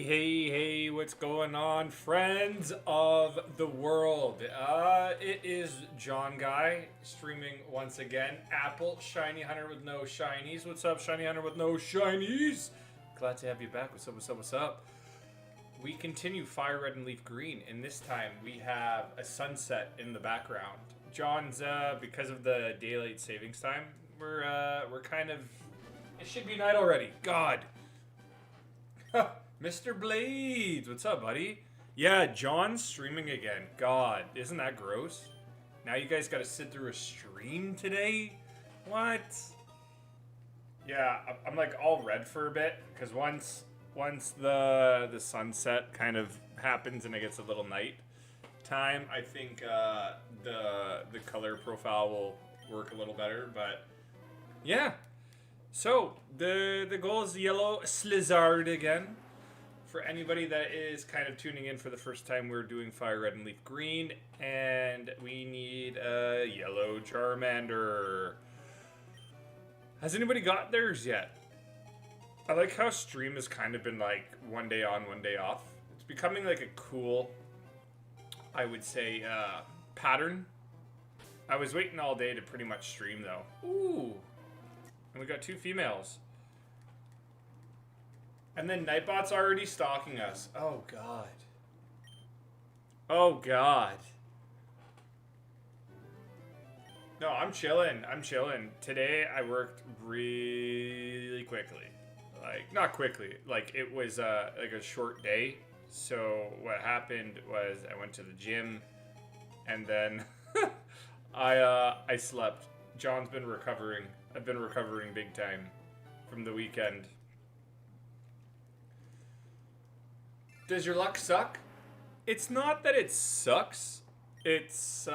Hey, what's going on, friends of the world? It is John Guy streaming once again. Apple, Shiny Hunter with no shinies. What's up, Shiny Hunter with no shinies? Glad to have you back. What's up? We continue FireRed and LeafGreen, and this time we have a sunset in the background. John's, because of the daylight savings time, we're kind of... It should be night already. God. Mr. Blades, what's up, buddy? Yeah, John's streaming again. God, isn't that gross? Now you guys gotta sit through a stream today? What? Yeah, I'm like all red for a bit, because once the sunset kind of happens and it gets a little night time, I think the color profile will work a little better, but yeah. So, the goal is yellow Slizzard again. For anybody that is kind of tuning in for the first time, we're doing FireRed and LeafGreen, and we need a yellow Charmander. Has anybody got theirs yet? I like how stream has kind of been like one day on, one day off. It's becoming like a cool, I would say, pattern. I was waiting all day to pretty much stream though. Ooh. And we got two females. And then Nightbot's already stalking us. Oh, God. Oh, God. No, I'm chilling. Today, I worked really quickly. Like, not quickly. Like, it was, like a short day. So, what happened was I went to the gym. And then I slept. John's been recovering. I've been recovering big time from the weekend. Does your luck suck? It's not that it sucks. It's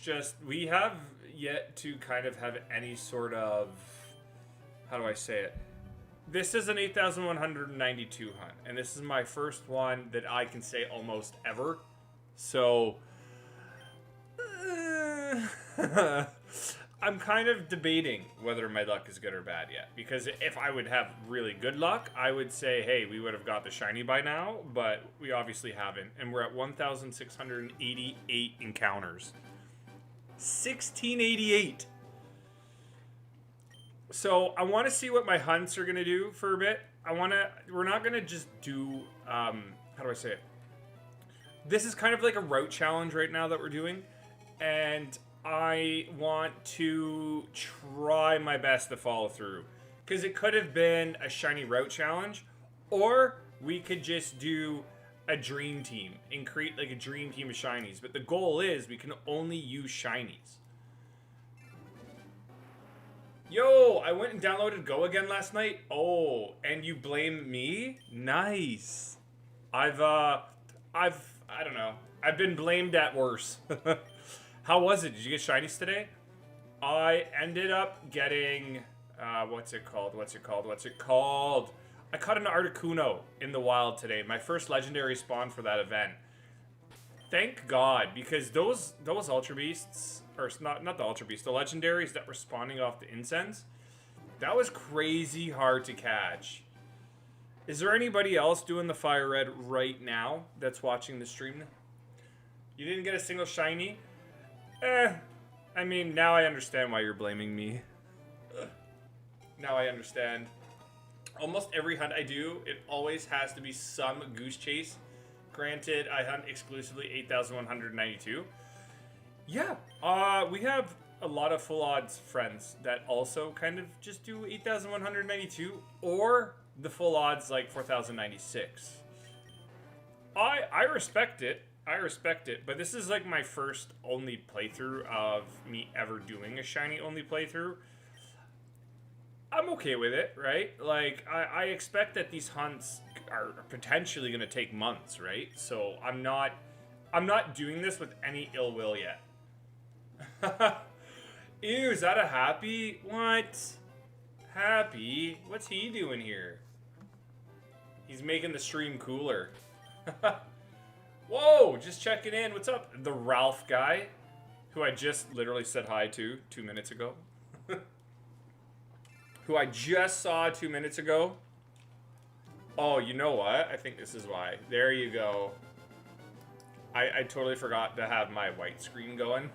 just we have yet to kind of have any sort of, how do I say it? This is an 8,192 hunt, and this is my first one that I can say almost ever. So I'm kind of debating whether my luck is good or bad yet. Because if I would have really good luck, I would say, hey, we would have got the shiny by now. But we obviously haven't. And we're at 1,688 encounters. 1,688. So I want to see what my hunts are going to do for a bit. We're not going to just do, how do I say it? This is kind of like a route challenge right now that we're doing. And I want to try my best to follow through. Because it could have been a shiny route challenge. Or we could just do a dream team. And create like a dream team of shinies. But the goal is we can only use shinies. Yo, I went and downloaded Go again last night. Oh, and you blame me? Nice. I don't know. I've been blamed at worse. How was it? Did you get shinies today? I ended up getting, what's it called? I caught an Articuno in the wild today. My first legendary spawn for that event. Thank God, because those Ultra Beasts, or not the Ultra Beasts, the legendaries that were spawning off the incense, that was crazy hard to catch. Is there anybody else doing the FireRed right now that's watching the stream? You didn't get a single shiny? I mean, now I understand why you're blaming me. Now I understand. Almost every hunt I do, it always has to be some goose chase. Granted, I hunt exclusively 8,192. Yeah, we have a lot of full odds friends that also kind of just do 8,192 or the full odds like 4,096. I respect it. But this is like my first only playthrough of me ever doing a shiny only playthrough. I'm okay with it, right? Like, I expect that these hunts are potentially going to take months, right? So I'm not doing this with any ill will yet. Ew, is that a Happy? What? Happy? What's he doing here? He's making the stream cooler. Whoa, just checking in. What's up? The Ralph guy, who I just literally said hi to 2 minutes ago. Who I just saw 2 minutes ago. Oh, you know what? I think this is why. There you go. I totally forgot to have my white screen going.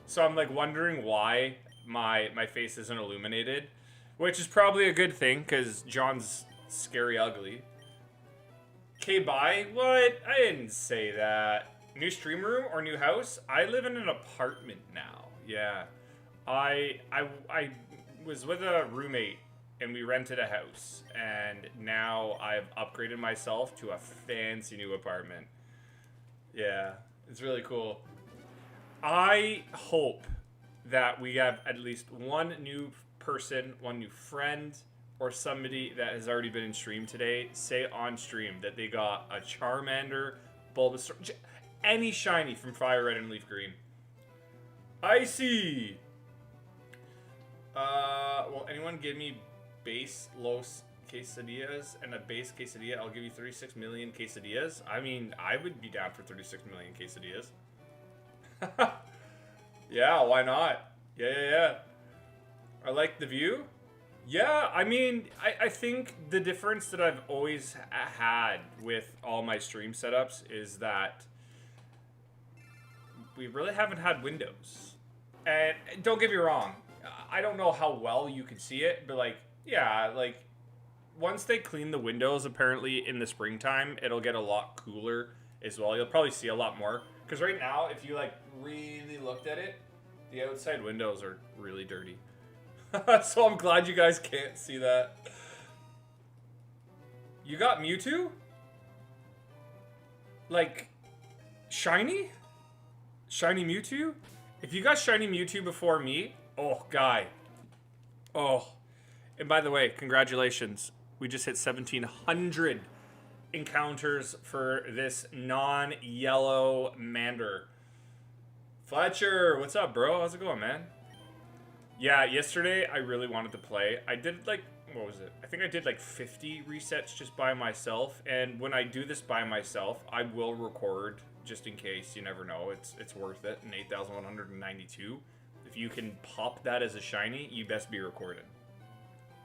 So I'm like wondering why my face isn't illuminated. Which is probably a good thing, because John's scary ugly. Okay, bye. What? I didn't say that. New stream room or new house? I live in an apartment now. Yeah. I was with a roommate and we rented a house, and now I've upgraded myself to a fancy new apartment. Yeah, it's really cool. I hope that we have at least one new person, one new friend, or somebody that has already been in stream today say on stream that they got a Charmander, Bulbasaur, any shiny from FireRed and LeafGreen. Icy! Will anyone give me base Los quesadillas and a base quesadilla? I'll give you 36 million quesadillas. I mean, I would be down for 36 million quesadillas. Yeah, why not? Yeah. I like the view. Yeah, I mean, I think the difference that I've always had with all my stream setups is that we really haven't had windows. And don't get me wrong, I don't know how well you can see it, but like, yeah, like once they clean the windows, apparently in the springtime, it'll get a lot cooler as well. You'll probably see a lot more. Because right now, if you like really looked at it, the outside windows are really dirty. So I'm glad you guys can't see that. You got Mewtwo? Like, shiny? Shiny Mewtwo? If you got shiny Mewtwo before me, oh, guy. Oh. And by the way, congratulations. We just hit 1,700 encounters for this non-yellow Mander. Fletcher, what's up, bro? How's it going, man? Yeah, yesterday I really wanted to play. I did like, what was it? I think I did like 50 resets just by myself. And when I do this by myself, I will record just in case. You never know. It's worth it. An 8,192. If you can pop that as a shiny, you best be recording.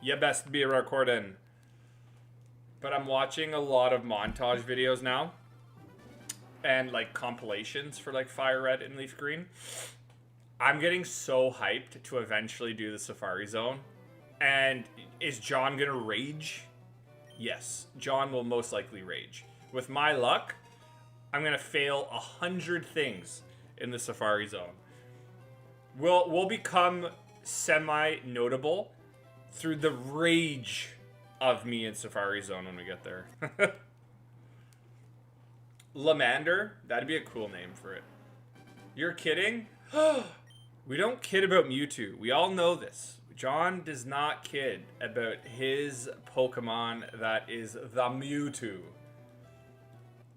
You best be recording. But I'm watching a lot of montage videos now. And like compilations for like FireRed and LeafGreen. I'm getting so hyped to eventually do the Safari Zone. And is John gonna rage? Yes, John will most likely rage. With my luck, I'm gonna fail 100 things in the Safari Zone. We'll become semi-notable through the rage of me in Safari Zone when we get there. Lamander? That'd be a cool name for it. You're kidding? We don't kid about Mewtwo. We all know this. John does not kid about his Pokemon that is the Mewtwo.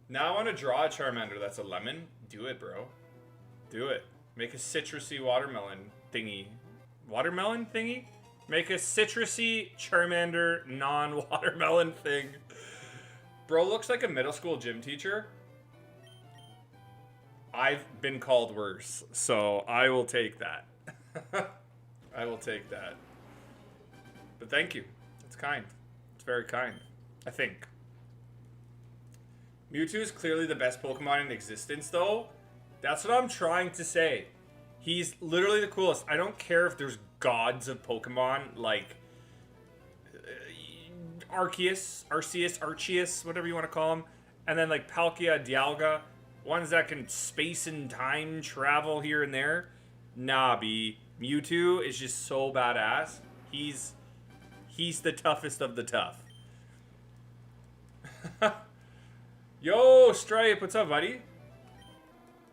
Now I want to draw a Charmander that's a lemon. Do it, bro. Do it. Make a citrusy watermelon thingy. Watermelon thingy? Make a citrusy Charmander non-watermelon thing. Bro looks like a middle school gym teacher. I've been called worse, so I will take that. I will take that. But thank you. It's kind. It's very kind. I think. Mewtwo is clearly the best Pokemon in existence, though. That's what I'm trying to say. He's literally the coolest. I don't care if there's gods of Pokemon, like Arceus, whatever you want to call him. And then like Palkia, Dialga. Ones that can space and time travel here and there. Nah, B. Mewtwo is just so badass. He's the toughest of the tough. Yo, Stripe, what's up, buddy?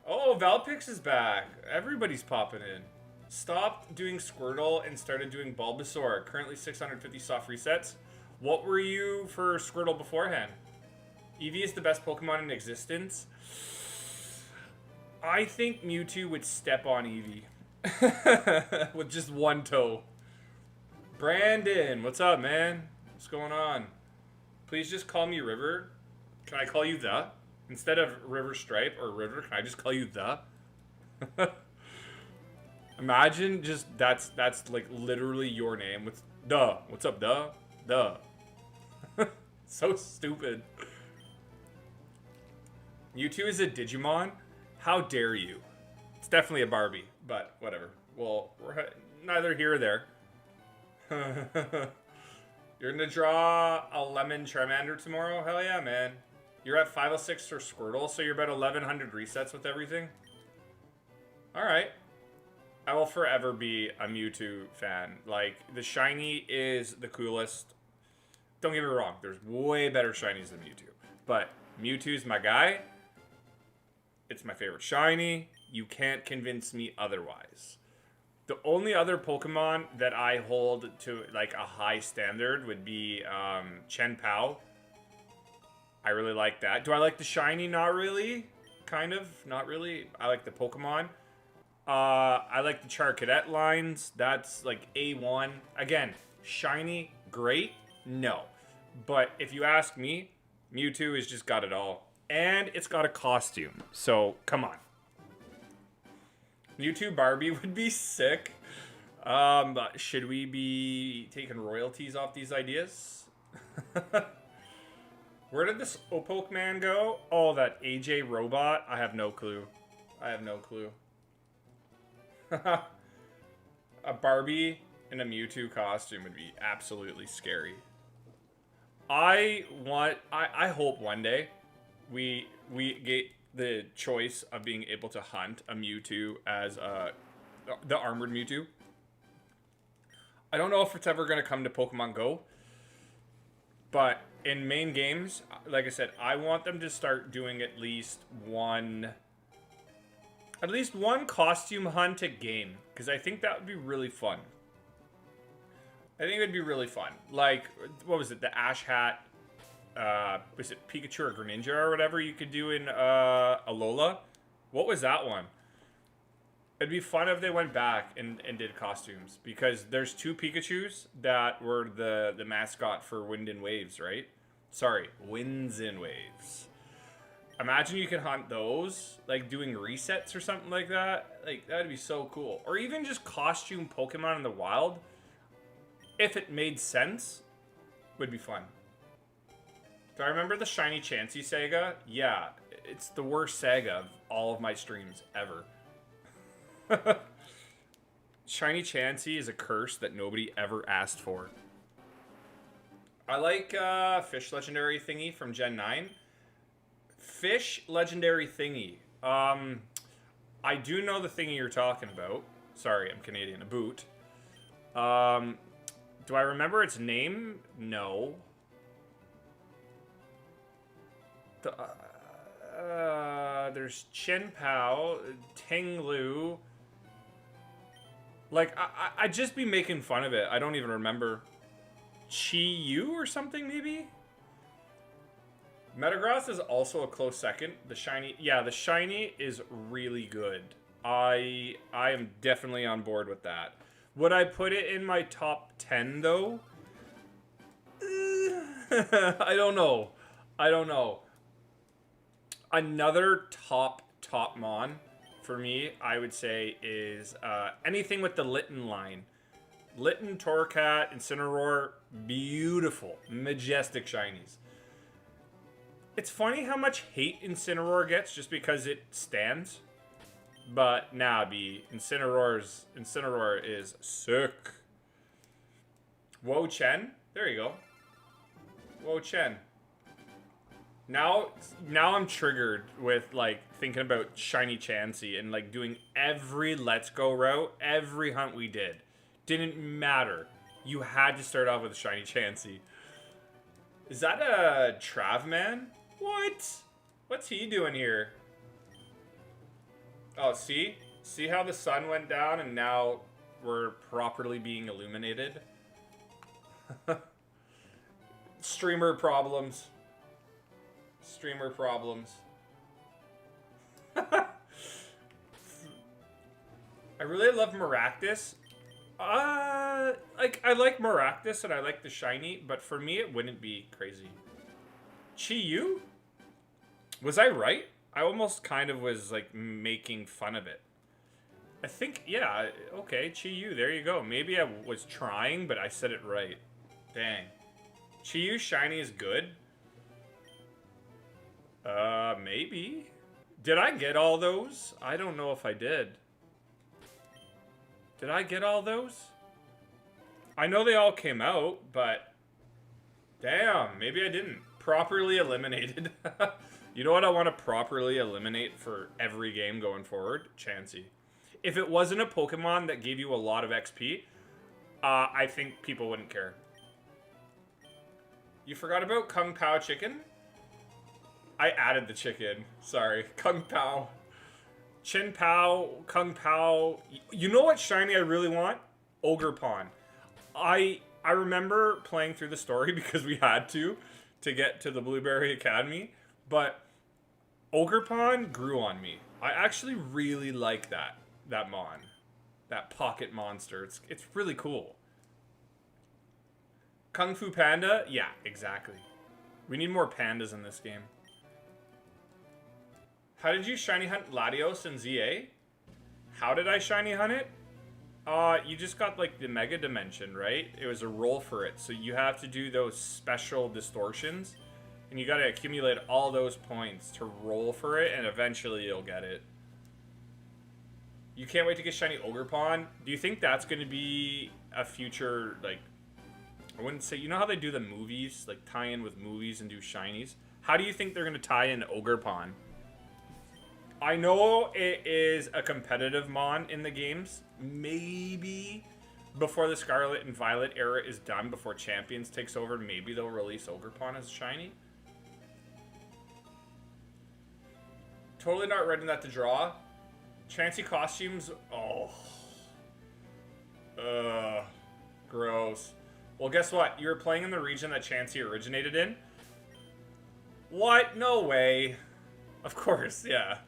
Oh, Valpix is back. Everybody's popping in. Stopped doing Squirtle and started doing Bulbasaur. Currently 650 soft resets. What were you for Squirtle beforehand? Eevee is the best Pokemon in existence. I think Mewtwo would step on Eevee. With just one toe. Brandon, what's up, man? What's going on? Please just call me River. Can I call you the? Instead of River Stripe or River, can I just call you the? Imagine just that's like literally your name with duh. What's up, duh? Duh. So stupid. Mewtwo is a Digimon? How dare you? It's definitely a Barbie, but whatever. Well, we're neither here or there. You're gonna draw a lemon Charmander tomorrow? Hell yeah, man. You're at 506 for Squirtle, so you're about 1100 resets with everything? Alright. I will forever be a Mewtwo fan. Like, the shiny is the coolest. Don't get me wrong, there's way better shinies than Mewtwo. But Mewtwo's my guy. It's my favorite shiny. You can't convince me otherwise. The only other Pokemon that I hold to like a high standard would be Chen Pao. I really like that. Do I like the shiny? Not really. Kind of. Not really. I like the Pokemon. I like the Charcadet lines. That's like A1. Again, shiny, great. No. But if you ask me, Mewtwo has just got it all. And it's got a costume. So, come on. Mewtwo Barbie would be sick. Should we be taking royalties off these ideas? Where did this Opoke man go? Oh, that AJ robot? I have no clue. I have no clue. A Barbie in a Mewtwo costume would be absolutely scary. I hope one day we get the choice of being able to hunt a Mewtwo as the armored Mewtwo. I don't know if it's ever going to come to Pokemon Go, but in main games, like I said, I want them to start doing at least one costume hunt a game, because I think that would be really fun. I think it would be really fun. Like, what was it? The Ash Hat, was it Pikachu or Greninja or whatever you could do in Alola? What was that one? It'd be fun if they went back and did costumes, because there's two Pikachus that were the mascot for Wind and Waves, right? Sorry, Winds and Waves. Imagine you could hunt those, like doing resets or something like that. Like, that'd be so cool. Or even just costume Pokemon in the wild, if it made sense, would be fun. Do I remember the Shiny Chansey saga? Yeah, it's the worst saga of all of my streams ever. Shiny Chansey is a curse that nobody ever asked for. I like Fish Legendary Thingy from Gen 9. Fish Legendary Thingy. I do know the thingy you're talking about. Sorry, I'm Canadian. A boot. Do I remember its name? No. There's Chen Pao, Tinglu. Like, I'd just be making fun of it. I don't even remember. Chi Yu or something, maybe? Metagross is also a close second. The shiny, yeah, the shiny is really good. I am definitely on board with that. Would I put it in my top 10 though? I don't know. I don't know. Another top mon for me, I would say, is anything with the Litten line. Litten, Torracat, Incineroar, beautiful, majestic shinies. It's funny how much hate Incineroar gets just because it stands. But nah, Incineroar is sick. Wo Chen, there you go. Wo Chen. Now I'm triggered with like thinking about Shiny Chansey and like doing every Let's Go route, every hunt we did. Didn't matter. You had to start off with a Shiny Chansey. Is that a Travman? What? What's he doing here? Oh, see? See how the sun went down and now we're properly being illuminated? Streamer problems. Streamer problems. I really love Maractus. Like, I like Maractus and I like the shiny, but for me it wouldn't be crazy. Chi Yu? Was I right? I almost kind of was, like, making fun of it. I think, yeah, okay, Chi Yu, there you go. Maybe I was trying, but I said it right. Dang. Chiyu shiny is good? Maybe. Did I get all those? I don't know if I did. Did I get all those? I know they all came out, but... Damn, maybe I didn't. Properly eliminated. You know what I want to properly eliminate for every game going forward? Chansey. If it wasn't a Pokemon that gave you a lot of XP, I think people wouldn't care. You forgot about Kung Pao chicken? I added the chicken. Sorry. Kung Pao. Chin Pao, Kung Pao. You know what shiny I really want? Ogre Pawn. I remember playing through the story because we had to get to the Blueberry Academy, but Ogre Pawn grew on me. I actually really like that mon. That pocket monster. It's really cool. Kung Fu Panda? Yeah, exactly. We need more pandas in this game. How did you shiny hunt Latios in ZA? How did I shiny hunt it? You just got like the Mega Dimension, right? It was a roll for it. So you have to do those special distortions. And you gotta accumulate all those points to roll for it, and eventually you'll get it. You can't wait to get shiny Ogre Pawn. Do you think that's gonna be a future, like, I wouldn't say, you know how they do the movies, like tie in with movies and do shinies? How do you think they're gonna tie in Ogre Pawn? I know it is a competitive mon in the games. Maybe before the Scarlet and Violet era is done, before Champions takes over, maybe they'll release Ogre Pawn as shiny. Totally not ready that to draw. Chansey costumes, oh. Gross. Well, guess what? You were playing in the region that Chansey originated in? What? No way. Of course, yeah.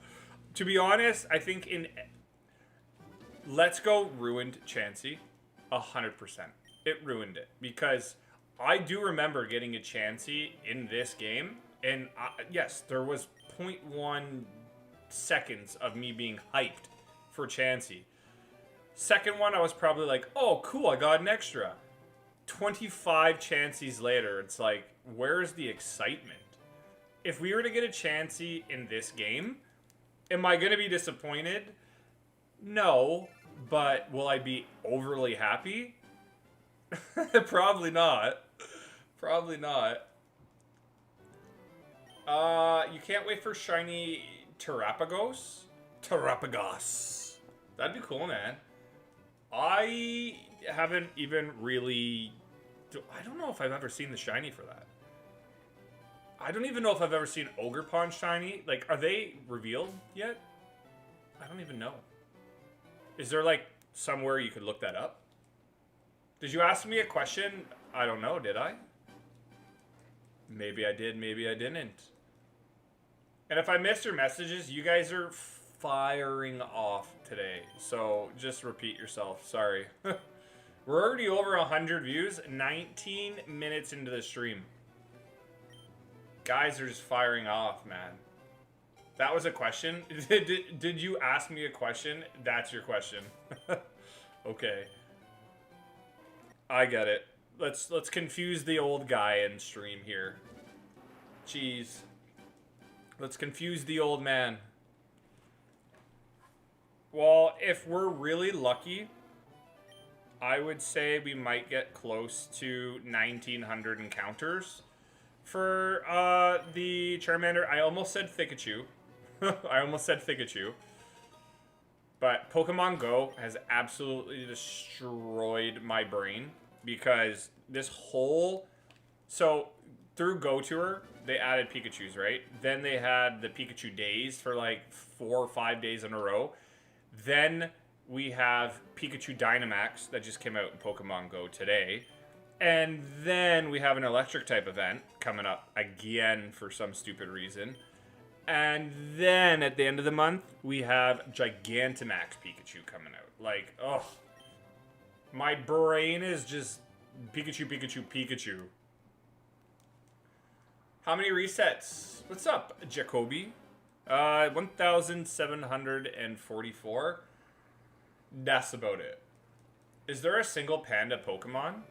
To be honest, I think in Let's Go ruined Chansey 100%. It ruined it because I do remember getting a Chansey in this game, and yes, there was 0.1 seconds of me being hyped for Chansey. Second one, I was probably like, oh, cool, I got an extra. 25 Chanseys later, it's like, where's the excitement? If we were to get a Chansey in this game, am I going to be disappointed? No, but will I be overly happy? Probably not. Probably not. You can't wait for shiny Terrapagos? Terrapagos. That'd be cool, man. I haven't even really... I don't know if I've ever seen the shiny for that. I don't even know if I've ever seen Ogre Pawn shiny. Like, are they revealed yet? I don't even know. Is there, like, somewhere you could look that up? Did you ask me a question? I don't know, did I? Maybe I did, maybe I didn't. And if I missed your messages, you guys are firing off today. So, just repeat yourself. Sorry. We're already over 100 views, 19 minutes into the stream. Guys are just firing off, man. That was a question? Did you ask me a question? That's your question. Okay. I get it. Let's confuse the old guy in stream here. Jeez. Let's confuse the old man. Well, if we're really lucky, I would say we might get close to 1900 encounters for the Charmander. I almost said Pikachu. I almost said Pikachu. But Pokemon Go has absolutely destroyed my brain because this whole... So, through Go Tour, they added Pikachus, right? Then they had the Pikachu Days for like 4 or 5 days in a row. Then we have Pikachu Dynamax that just came out in Pokemon Go today. And then we have an electric type event coming up again for some stupid reason. And then at the end of the month, we have Gigantamax Pikachu coming out. Like, oh, my brain is just Pikachu, Pikachu, Pikachu. How many resets? What's up, Jacoby? 1,744. That's about it. Is there a single panda Pokemon?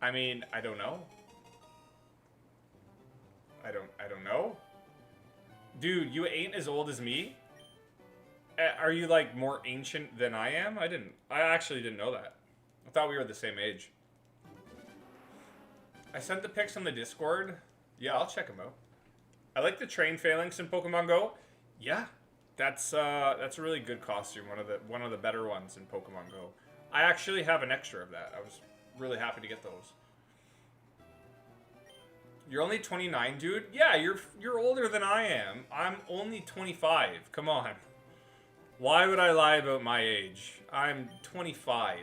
I mean, I don't know. I don't know. Dude, you ain't as old as me? Are you, like, more ancient than I am? I actually didn't know that. I thought we were the same age. I sent the pics on the Discord. Yeah, I'll check them out. I like the train phalanx in Pokemon Go. Yeah, that's a really good costume. One of the better ones in Pokemon Go. I actually have an extra of that. I was really happy to get those. You're only 29, dude? Yeah, you're older than I am. I'm only 25. Come on. Why would I lie about my age? I'm 25.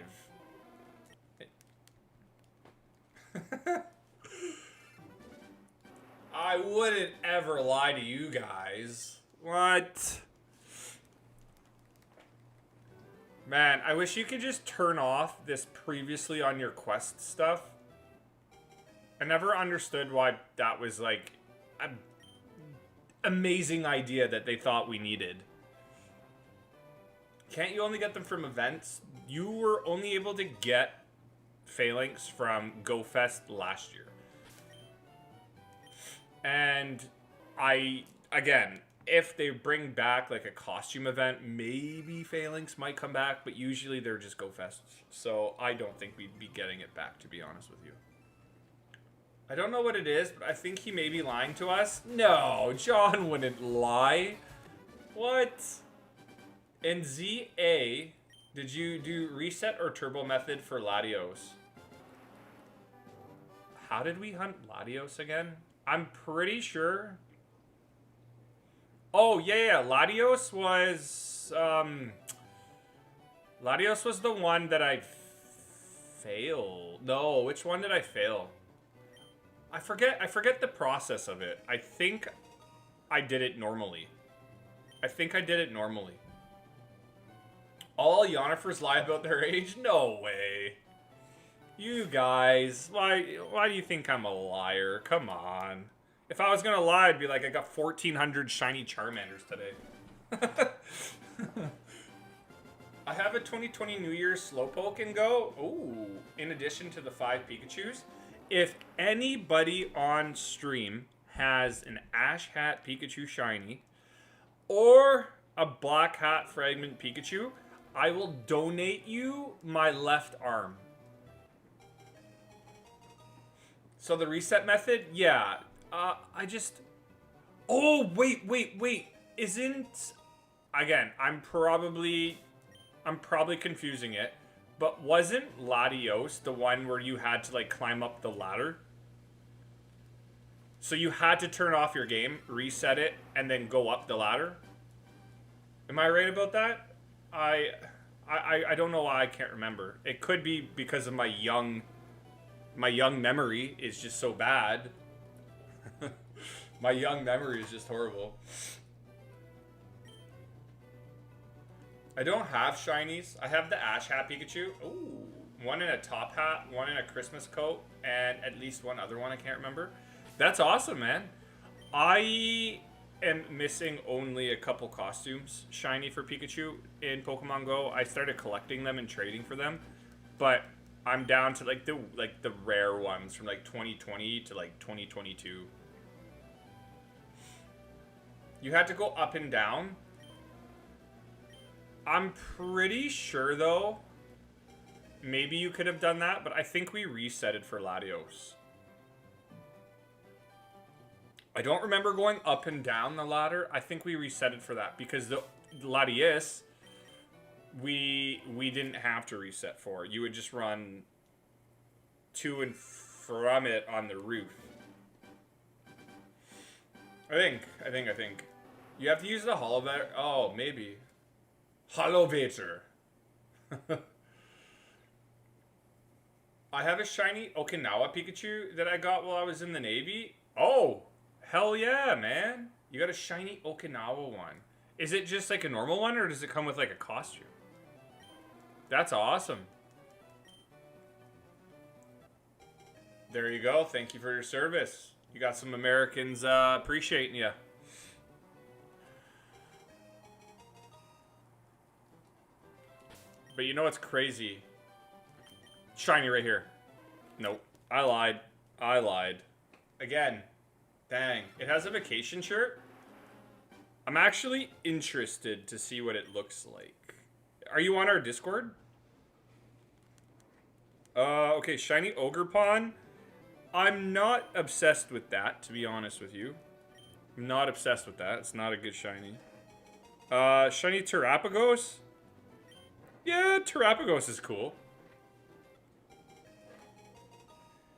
I wouldn't ever lie to you guys. What? Man, I wish you could just turn off this previously on your quest stuff. I never understood why that was like an amazing idea that they thought we needed. Can't you only get them from events? You were only able to get phalanx from GoFest last year. And again, if they bring back like a costume event, maybe phalanx might come back, but usually they're just GoFests. So I don't think we'd be getting it back, to be honest with you. I don't know what it is, but I think he may be lying to us. No, John wouldn't lie. What? In ZA, did you do reset or turbo method for Latios? How did we hunt Latios again? I'm pretty sure. Oh, yeah. Latios was the one that I failed. No, which one did I fail? I forget the process of it. I think I did it normally. All Yonifers lie about their age? No way. You guys, why do you think I'm a liar? Come on. If I was gonna lie, I'd be like, I got 1,400 shiny Charmanders today. I have a 2020 New Year's Slowpoke and Go. Ooh, in addition to the 5 Pikachus. If anybody on stream has an Ash Hat Pikachu shiny or a Black Hat Fragment Pikachu, I will donate you my left arm. So the reset method? Yeah. Oh, wait. Isn't... Again, I'm probably confusing it. But wasn't Latios the one where you had to, like, climb up the ladder? So you had to turn off your game, reset it, and then go up the ladder? Am I right about that? I don't know why I can't remember. It could be because of my young memory is just so bad. My young memory is just horrible. I don't have shinies. I have the Ash Hat Pikachu. Ooh, one in a top hat, one in a Christmas coat, and at least one other one I can't remember. That's awesome, man. I am missing only a couple costumes shiny for Pikachu in Pokemon Go. I started collecting them and trading for them, but I'm down to like the rare ones from like 2020 to like 2022. You had to go up and down. I'm pretty sure, though, maybe you could have done that, but I think we reset it for Latios. I don't remember going up and down the ladder. I think we reset it for that, because the Latias, we didn't have to reset for. You would just run to and from it on the roof. I think. You have to use the Holovator. Oh, maybe. Holovator. I have a shiny Okinawa Pikachu that I got while I was in the Navy. Oh, hell yeah, man. You got a shiny Okinawa one. Is it just like a normal one, or does it come with like a costume? That's awesome. There you go. Thank you for your service. You got some Americans appreciating you. But you know what's crazy? Shiny right here. Nope. I lied. I lied. Again. Dang. It has a vacation shirt? I'm actually interested to see what it looks like. Are you on our Discord? Okay, Shiny Ogerpon. I'm not obsessed with that, to be honest with you. I'm not obsessed with that. It's not a good shiny. Shiny Terapagos? Yeah, Terapagos is cool.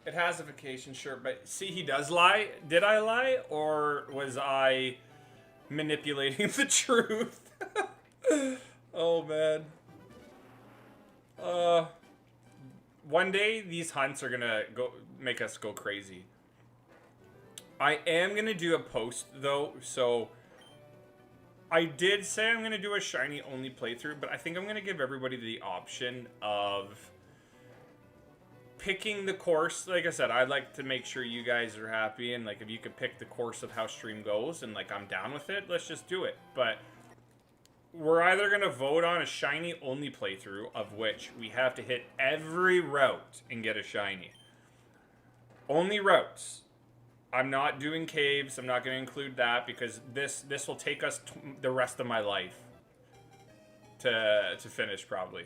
It has a vacation shirt, but see, he does lie. Did I lie, or was I manipulating the truth? Oh, man. One day, these hunts are gonna make us go crazy. I am gonna do a post, though, so... I did say I'm gonna do a shiny only playthrough, but I think I'm gonna give everybody the option of picking the course. Like I said, I'd like to make sure you guys are happy, and like if you could pick the course of how stream goes, and like I'm down with it, let's just do it. But we're either gonna vote on a shiny only playthrough, of which we have to hit every route and get a shiny. Only routes. I'm not doing caves. I'm not going to include that because this will take us the rest of my life to finish probably.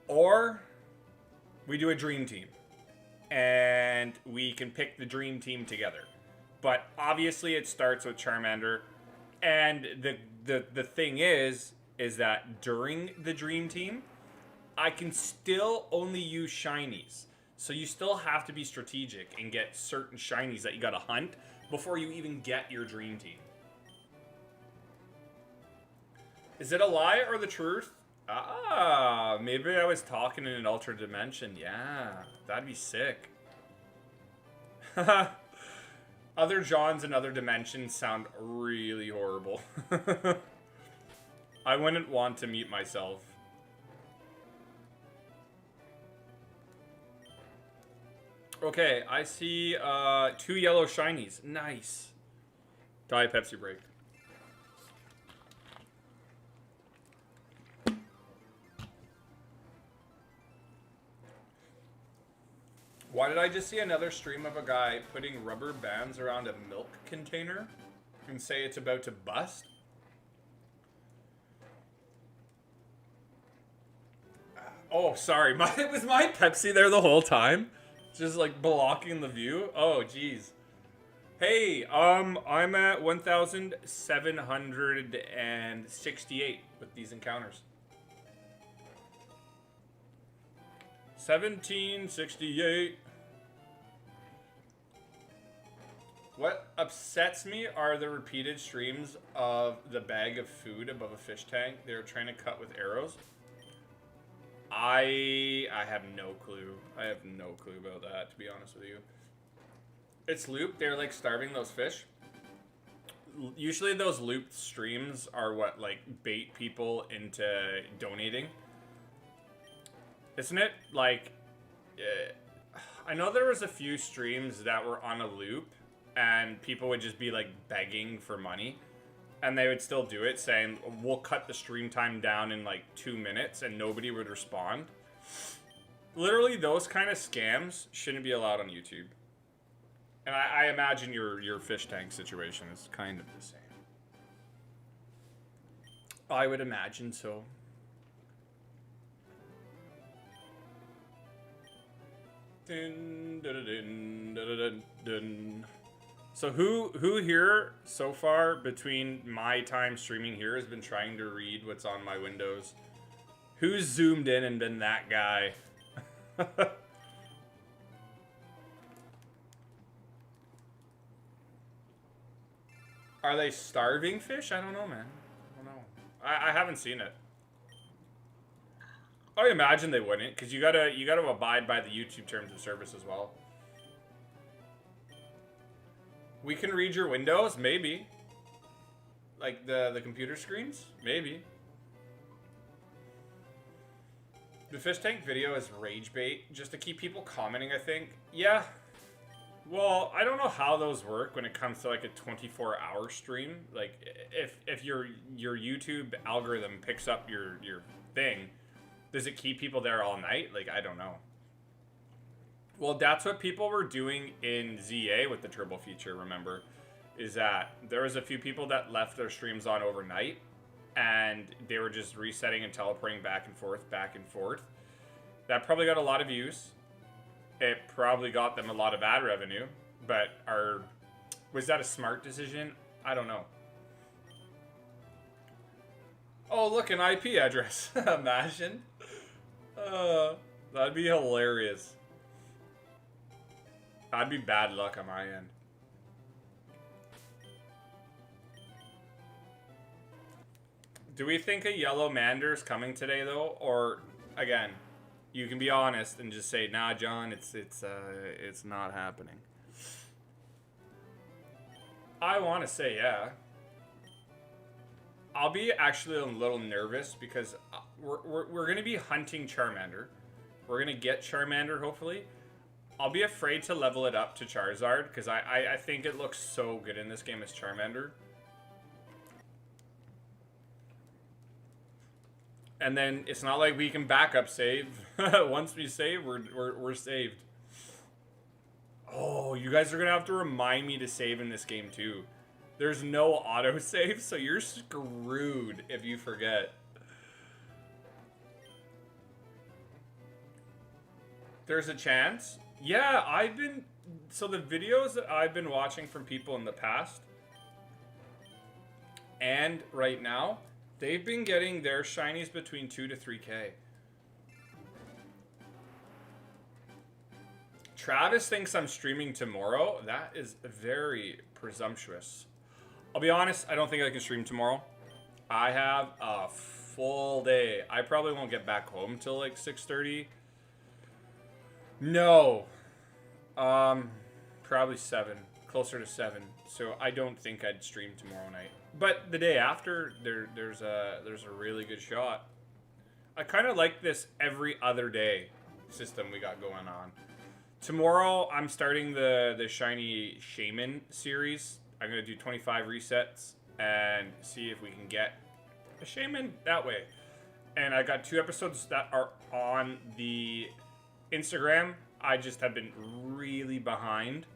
Or we do a dream team and we can pick the dream team together. But obviously it starts with Charmander, and the thing is that during the dream team I can still only use shinies. So you still have to be strategic and get certain shinies that you gotta hunt before you even get your dream team. Is it a lie or the truth? Ah, maybe I was talking in an alternate dimension. Yeah, that'd be sick. Other Johns in other dimensions sound really horrible. I wouldn't want to meet myself. Okay, I see 2 yellow shinies. Nice. Diet Pepsi break. Why did I just see another stream of a guy putting rubber bands around a milk container and say it's about to bust? Oh, sorry. Was my Pepsi there the whole time? Just like blocking the view? Oh, jeez. Hey, I'm at 1,768 with these encounters. 1768. What upsets me are the repeated streams of the bag of food above a fish tank they're trying to cut with arrows. I have no clue. I have no clue about that, to be honest with you. It's looped. They're like starving those fish. Usually those looped streams are what like bait people into donating. Isn't it? Like, I know there was a few streams that were on a loop and people would just be like begging for money. And they would still do it, saying, we'll cut the stream time down in like 2 minutes, and nobody would respond. Literally, those kind of scams shouldn't be allowed on YouTube. And I imagine your fish tank situation is kind of the same. I would imagine so. Dun, dun, dun, dun, dun, dun. So who here so far between my time streaming here has been trying to read what's on my windows? Who's zoomed in and been that guy? Are they starving fish? I don't know, man. I don't know. I haven't seen it. I imagine they wouldn't, because you gotta abide by the YouTube terms of service as well. We can read your windows, maybe. Like the computer screens, maybe. The fish tank video is rage bait, just to keep people commenting, I think. Yeah. Well, I don't know how those work when it comes to like a 24-hour stream. Like, if your YouTube algorithm picks up your thing, does it keep people there all night? Like, I don't know. Well, that's what people were doing in ZA with the turbo feature, remember? Is that there was a few people that left their streams on overnight, and they were just resetting and teleporting back and forth, back and forth. That probably got a lot of views. It probably got them a lot of ad revenue, but was that a smart decision? I don't know. Oh, look, an IP address. Imagine. That'd be hilarious. That'd be bad luck on my end. Do we think a yellow Mander is coming today, though? Or, again, you can be honest and just say, nah, John, it's not happening. I want to say yeah. I'll be actually a little nervous because we're going to be hunting Charmander. We're going to get Charmander, hopefully. I'll be afraid to level it up to Charizard because I think it looks so good in this game as Charmander. And then it's not like we can backup save. Once we save, we're saved. Oh, you guys are going to have to remind me to save in this game too. There's no autosave, so you're screwed if you forget. There's a chance? Yeah, so the videos that I've been watching from people in the past and right now, they've been getting their shinies between 2 to 3K. Travis thinks I'm streaming tomorrow. That is very presumptuous. I'll be honest, I don't think I can stream tomorrow. I have a full day. I probably won't get back home till like 6:30. No. Probably 7. Closer to 7. So I don't think I'd stream tomorrow night. But the day after, there's a really good shot. I kind of like this every other day system we got going on. Tomorrow, I'm starting the Shiny Shaman series. I'm going to do 25 resets and see if we can get a Shaman that way. And I got 2 episodes that are on the Instagram. I just have been really behind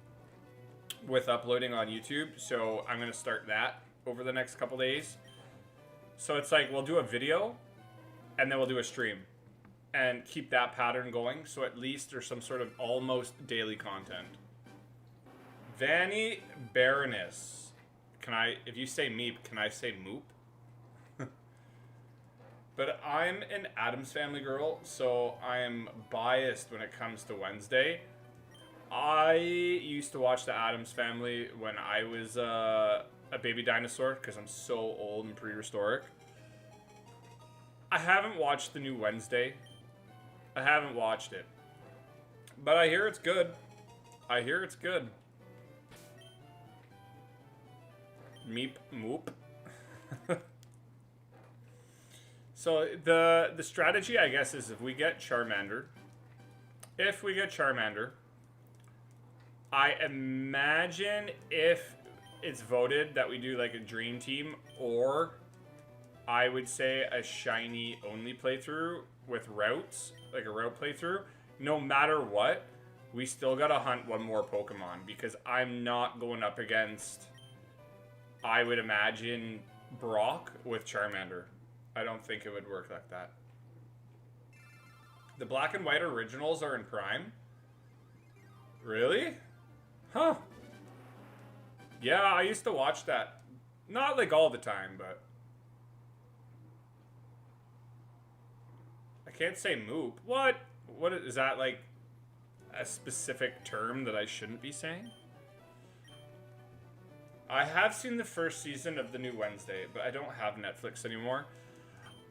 with uploading on YouTube. So I'm going to start that over the next couple days. So it's like we'll do a video and then we'll do a stream. And keep that pattern going, so at least there's some sort of almost daily content. Vanny Baroness. Can I, if you say meep, can I say moop? But I'm an Addams Family girl, so I'm biased when it comes to Wednesday. I used to watch the Addams Family when I was a baby dinosaur, because I'm so old and prehistoric. I haven't watched the new Wednesday. I haven't watched it. But I hear it's good. I hear it's good. Meep moop. So the strategy, I guess, is if we get Charmander, I imagine if it's voted that we do like a dream team, or I would say a shiny only playthrough with routes, like a route playthrough. No matter what, we still gotta hunt one more Pokemon, because I'm not going up against, I would imagine, Brock with Charmander. I don't think it would work like that. The Black and White originals are in Prime? Really? Huh. Yeah, I used to watch that. Not like all the time, but I can't say moop. What? What is that, like a specific term that I shouldn't be saying? I have seen the first season of the new Wednesday, but I don't have Netflix anymore.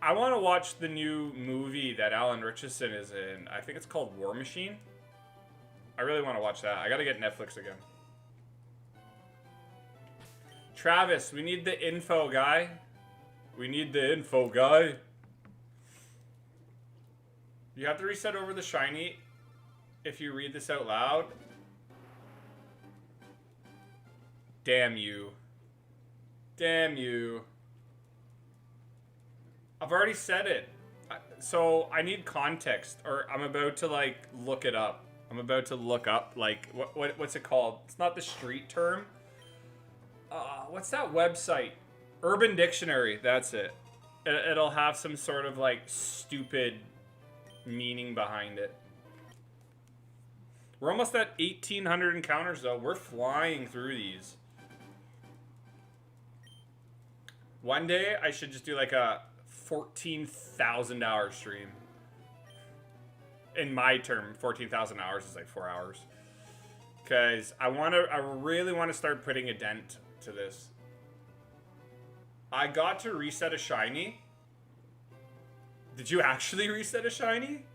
I want to watch the new movie that Alan Richardson is in. I think it's called War Machine. I really want to watch that. I gotta get Netflix again. Travis, we need the info, guy. We need the info, guy. You have to reset over the shiny if you read this out loud. Damn you. Damn you. I've already said it. So I need context, or I'm about to like look it up. I'm about to look up, like, what's it called? It's not the street term. What's that website? Urban Dictionary, that's it. It'll have some sort of, like, stupid meaning behind it. We're almost at 1,800 encounters, though. We're flying through these. One day, I should just do, like, a 14,000 hour stream. In my term, 14,000 hours is like 4 hours. Because I really want to start putting a dent to this. I got to reset a shiny. Did you actually reset a shiny?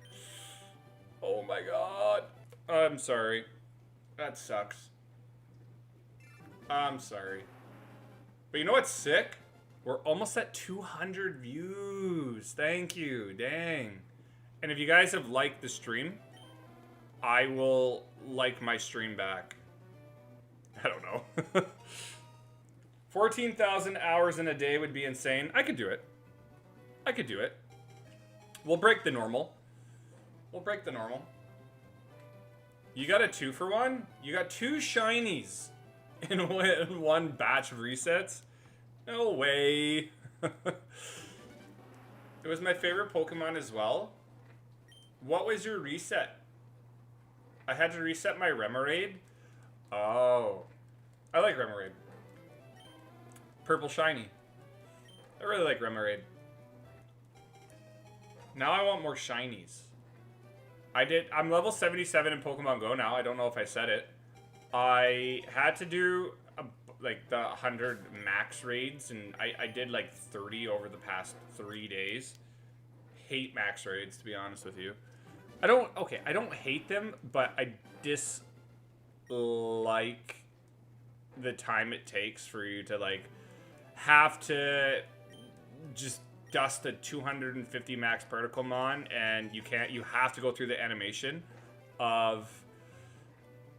Oh my god. I'm sorry. That sucks. I'm sorry. But you know what's sick? We're almost at 200 views. Thank you. Dang. And if you guys have liked the stream, I will like my stream back. I don't know. 14,000 hours in a day would be insane. I could do it. I could do it. We'll break the normal. We'll break the normal. You got a 2-for-1? You got 2 shinies in one batch of resets? No way. It was my favorite Pokemon as well. What was your reset? I had to reset my Remoraid. Oh. I like Remoraid. Purple shiny. I really like Remoraid. Now I want more shinies. I'm level 77 in Pokemon Go now. I don't know if I said it. I had to do like the 100 max raids, and I did like 30 over the past 3 days. Hate max raids, to be honest with you. I don't hate them, but I dislike the time it takes for you to like have to just dust a 250 max Particlemon, and you have to go through the animation of,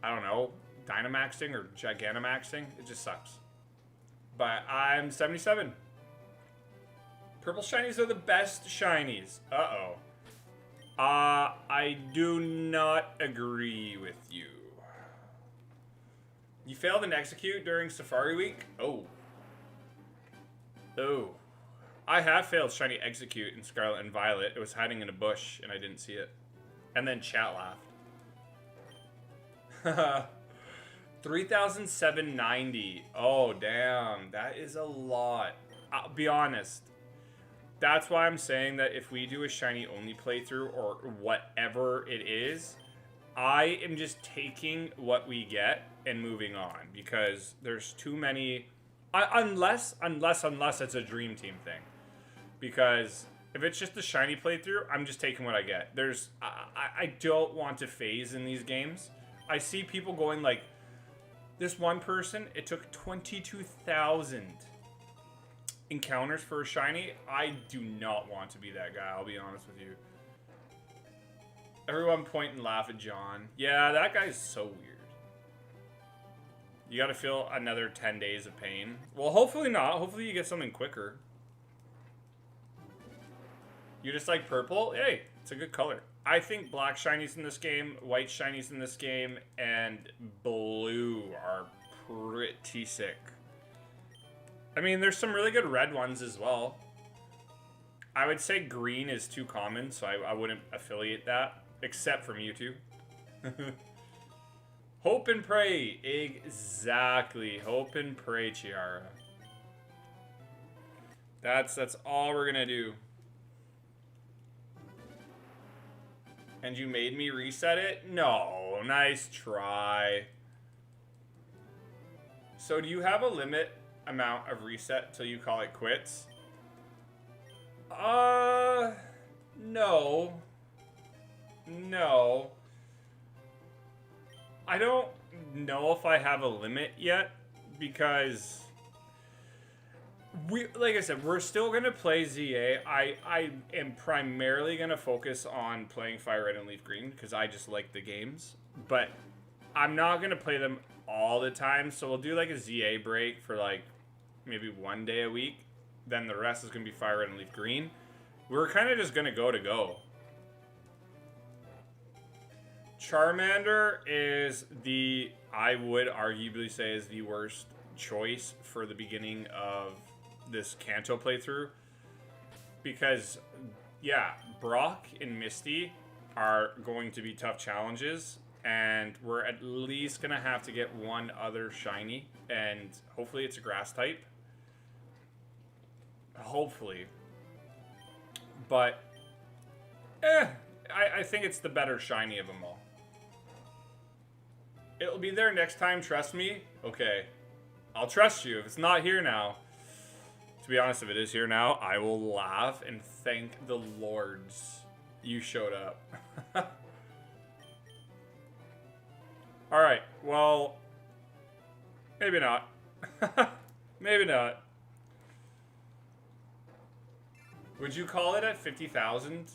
I don't know, Dynamaxing or Gigantamaxing. It just sucks. But I'm 77. Purple shinies are the best shinies. Uh-oh. I do not agree with you. You failed an execute during Safari Week? Oh. Oh. I have failed shiny execute in Scarlet and Violet. It was hiding in a bush and I didn't see it. And then chat laughed. 3,790. Oh, damn. That is a lot. I'll be honest. That's why I'm saying that if we do a shiny only playthrough or whatever it is, I am just taking what we get and moving on, because there's too many, unless it's a dream team thing. Because if it's just a shiny playthrough, I'm just taking what I get. I don't want to phase in these games. I see people going like, this one person, it took 22,000 encounters for a shiny. I do not want to be that guy, I'll be honest with you. Everyone point and laugh at John. Yeah, that guy's so weird. You gotta feel another 10 days of pain. Well, hopefully not. Hopefully you get something quicker. You just like purple? Hey, it's a good color. I think black shinies in this game, white shinies in this game, and blue are pretty sick. I mean, there's some really good red ones as well. I would say green is too common, so I wouldn't affiliate that, except for Mewtwo. Hope and pray. Exactly. Hope and pray, Chiara. That's all we're gonna do. And you made me reset it? No. Nice try. So do you have a limit amount of reset till you call it quits? No. No. I don't know if I have a limit yet, because like I said, we're still gonna play ZA. I am primarily gonna focus on playing FireRed and LeafGreen because I just like the games, but I'm not gonna play them all the time. So we'll do like a ZA break for like maybe 1 day a week. Then the rest is gonna be FireRed and LeafGreen. We're kind of just gonna go to go. Charmander is I would arguably say is the worst choice for the beginning of this Kanto playthrough. Because, yeah, Brock and Misty are going to be tough challenges. And we're at least going to have to get one other shiny. And hopefully it's a grass type. Hopefully. But, I think it's the better shiny of them all. It'll be there next time, trust me. Okay. I'll trust you. If it's not here now, to be honest, if it is here now, I will laugh and thank the lords you showed up. Alright, well, maybe not. Maybe not. Would you call it at 50,000?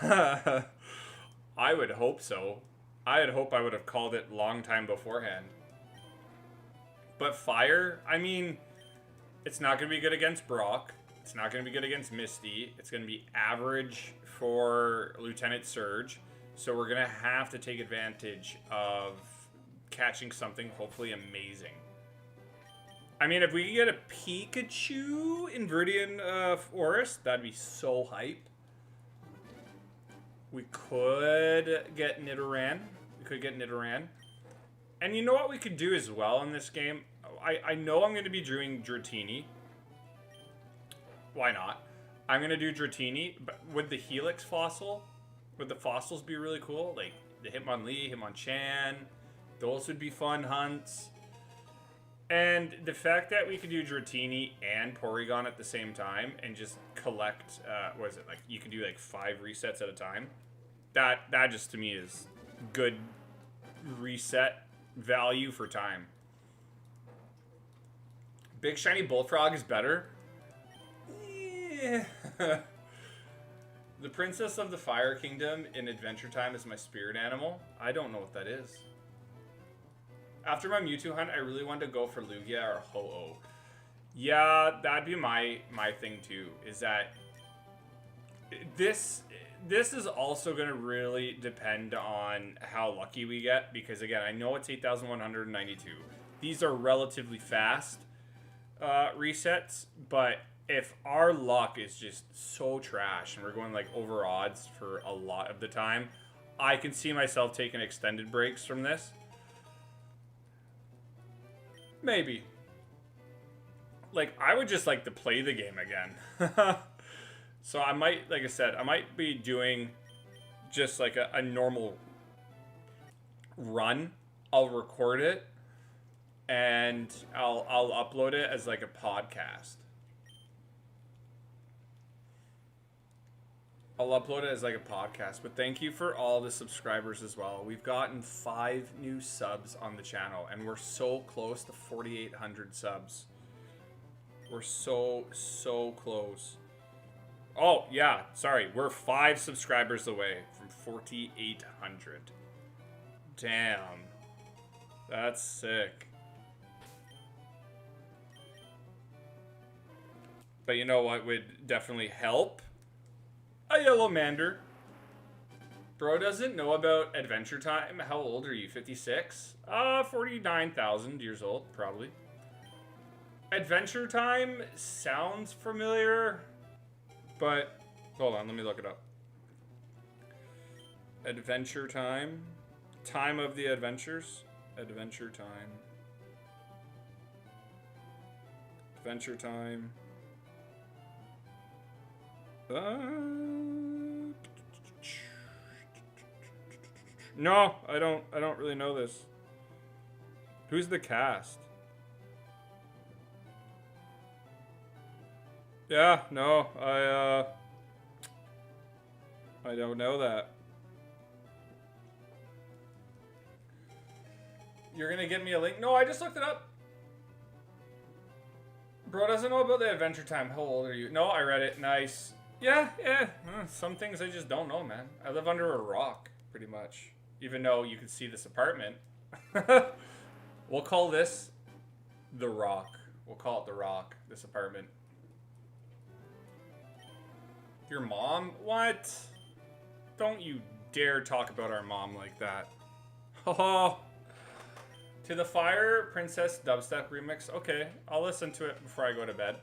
I would hope so. I had hoped I would have called it long time beforehand. But Fire, I mean, it's not going to be good against Brock. It's not going to be good against Misty. It's going to be average for Lieutenant Surge. So we're going to have to take advantage of catching something hopefully amazing. I mean, if we could get a Pikachu in Viridian Forest, that'd be so hype. We could get Nidoran. And you know what we could do as well in this game? I know I'm going to be doing Dratini. Why not? I'm going to do Dratini, but would the Helix fossil, would the fossils be really cool? Like the Hitmonlee, Hitmonchan, those would be fun hunts. And the fact that we could do Dratini and Porygon at the same time and just collect, what is it, like you could do like 5 resets at a time. That just to me is good reset value for time. Big Shiny Bullfrog is better. Yeah. The Princess of the Fire Kingdom in Adventure Time is my spirit animal. I don't know what that is. After my Mewtwo hunt, I really wanted to go for Lugia or Ho-Oh. Yeah, that'd be my thing too, is that this is also going to really depend on how lucky we get, because again, I know it's 8,192. These are relatively fast resets, but if our luck is just so trash and we're going like over odds for a lot of the time, I can see myself taking extended breaks from this. Maybe. Like, I would just like to play the game again. So I might, like I said, I might be doing just like a normal run. I'll record it and I'll upload it as like a podcast. But thank you for all the subscribers as well. We've gotten 5 new subs on the channel, and we're so close to 4,800 subs. We're so close. Oh, yeah, sorry. We're 5 subscribers away from 4,800. Damn. That's sick. But you know what would definitely help? A Yellow Mander. Bro doesn't know about Adventure Time. How old are you? 56? 49,000 years old, probably. Adventure Time sounds familiar, but hold on, let me look it up. Adventure Time. Time of the Adventures. Adventure Time. Adventure Time. No, I don't really know this. Who's the cast? Yeah, no, I don't know that. You're gonna give me a link? No, I just looked it up. Bro doesn't know about the Adventure Time. How old are you? No, I read it. Nice. Yeah. Some things I just don't know, man. I live under a rock, pretty much. Even though you can see this apartment. We'll call this The Rock. We'll call it The Rock, this apartment. Your mom? What? Don't you dare talk about our mom like that. Oh, to the Fire Princess Dubstep remix. Okay, I'll listen to it before I go to bed.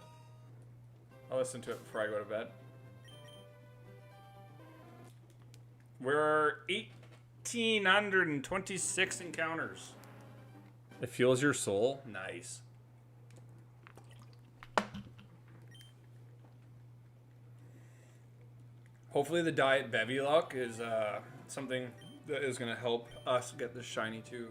We're 1,826 encounters. It fuels your soul. Nice. Hopefully the Diet Bevy luck is something that is going to help us get this shiny too.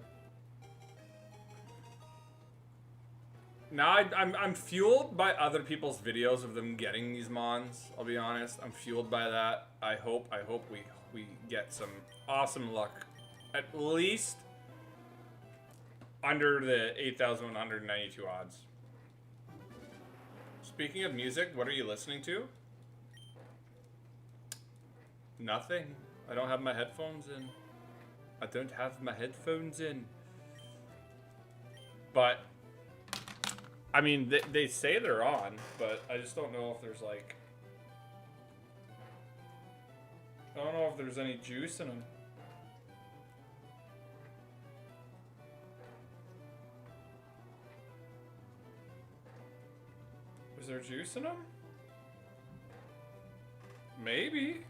Now I'm fueled by other people's videos of them getting these mons. I'll be honest. I'm fueled by that. I hope we get some awesome luck. At least under the 8,192 odds. Speaking of music, what are you listening to? Nothing. I don't have my headphones in. But, I mean, they say they're on, but I just don't know if there's like... I don't know if there's any juice in them. Is there juice in them? Maybe.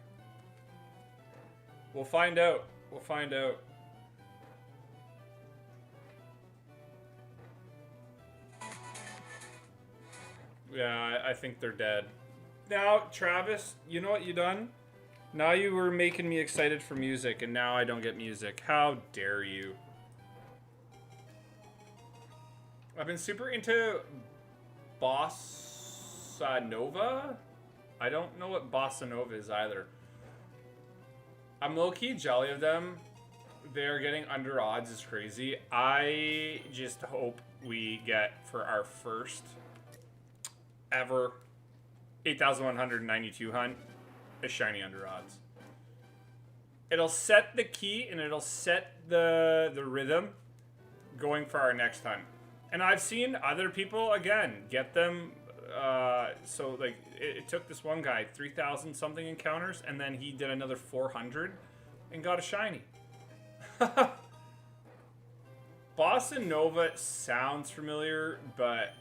We'll find out. Yeah, I think they're dead. Now, Travis, you know what you done? Now you were making me excited for music, and now I don't get music. How dare you? I've been super into Bossa Nova? I don't know what Bossa Nova is either. I'm low-key jelly of them. They're getting under odds is crazy. I just hope we get for our first ever 8,192 hunt a shiny under odds. It'll set the key and it'll set the rhythm going for our next hunt. And I've seen other people, again, get them. So, like, it took this one guy 3,000 something encounters, and then he did another 400 and got a shiny. Bossa Nova sounds familiar, but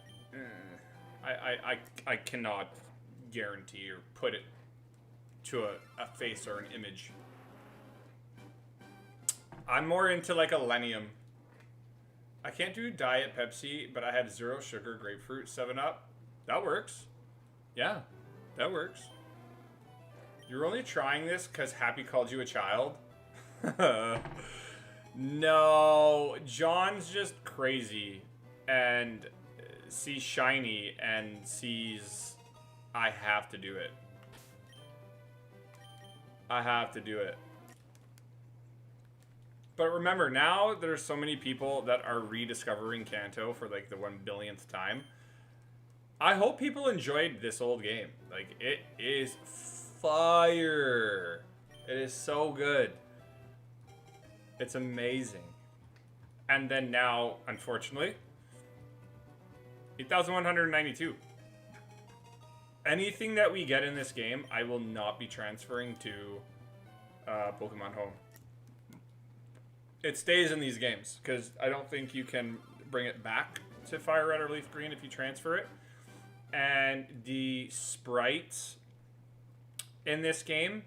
I cannot guarantee or put it to a face or an image. I'm more into like a Lenium. I can't do Diet Pepsi, but I have 0 sugar grapefruit 7-Up. That works. Yeah, that works. You're only trying this because Happy called you a child? No, John's just crazy and sees shiny and sees I have to do it. I have to do it. But remember, now there's so many people that are rediscovering Kanto for like the 1 billionth time. I hope people enjoyed this old game. Like, it is fire. It is so good. It's amazing. And then now, unfortunately, 8,192. Anything that we get in this game, I will not be transferring to Pokemon Home. It stays in these games, because I don't think you can bring it back to FireRed or LeafGreen if you transfer it. And the sprites in this game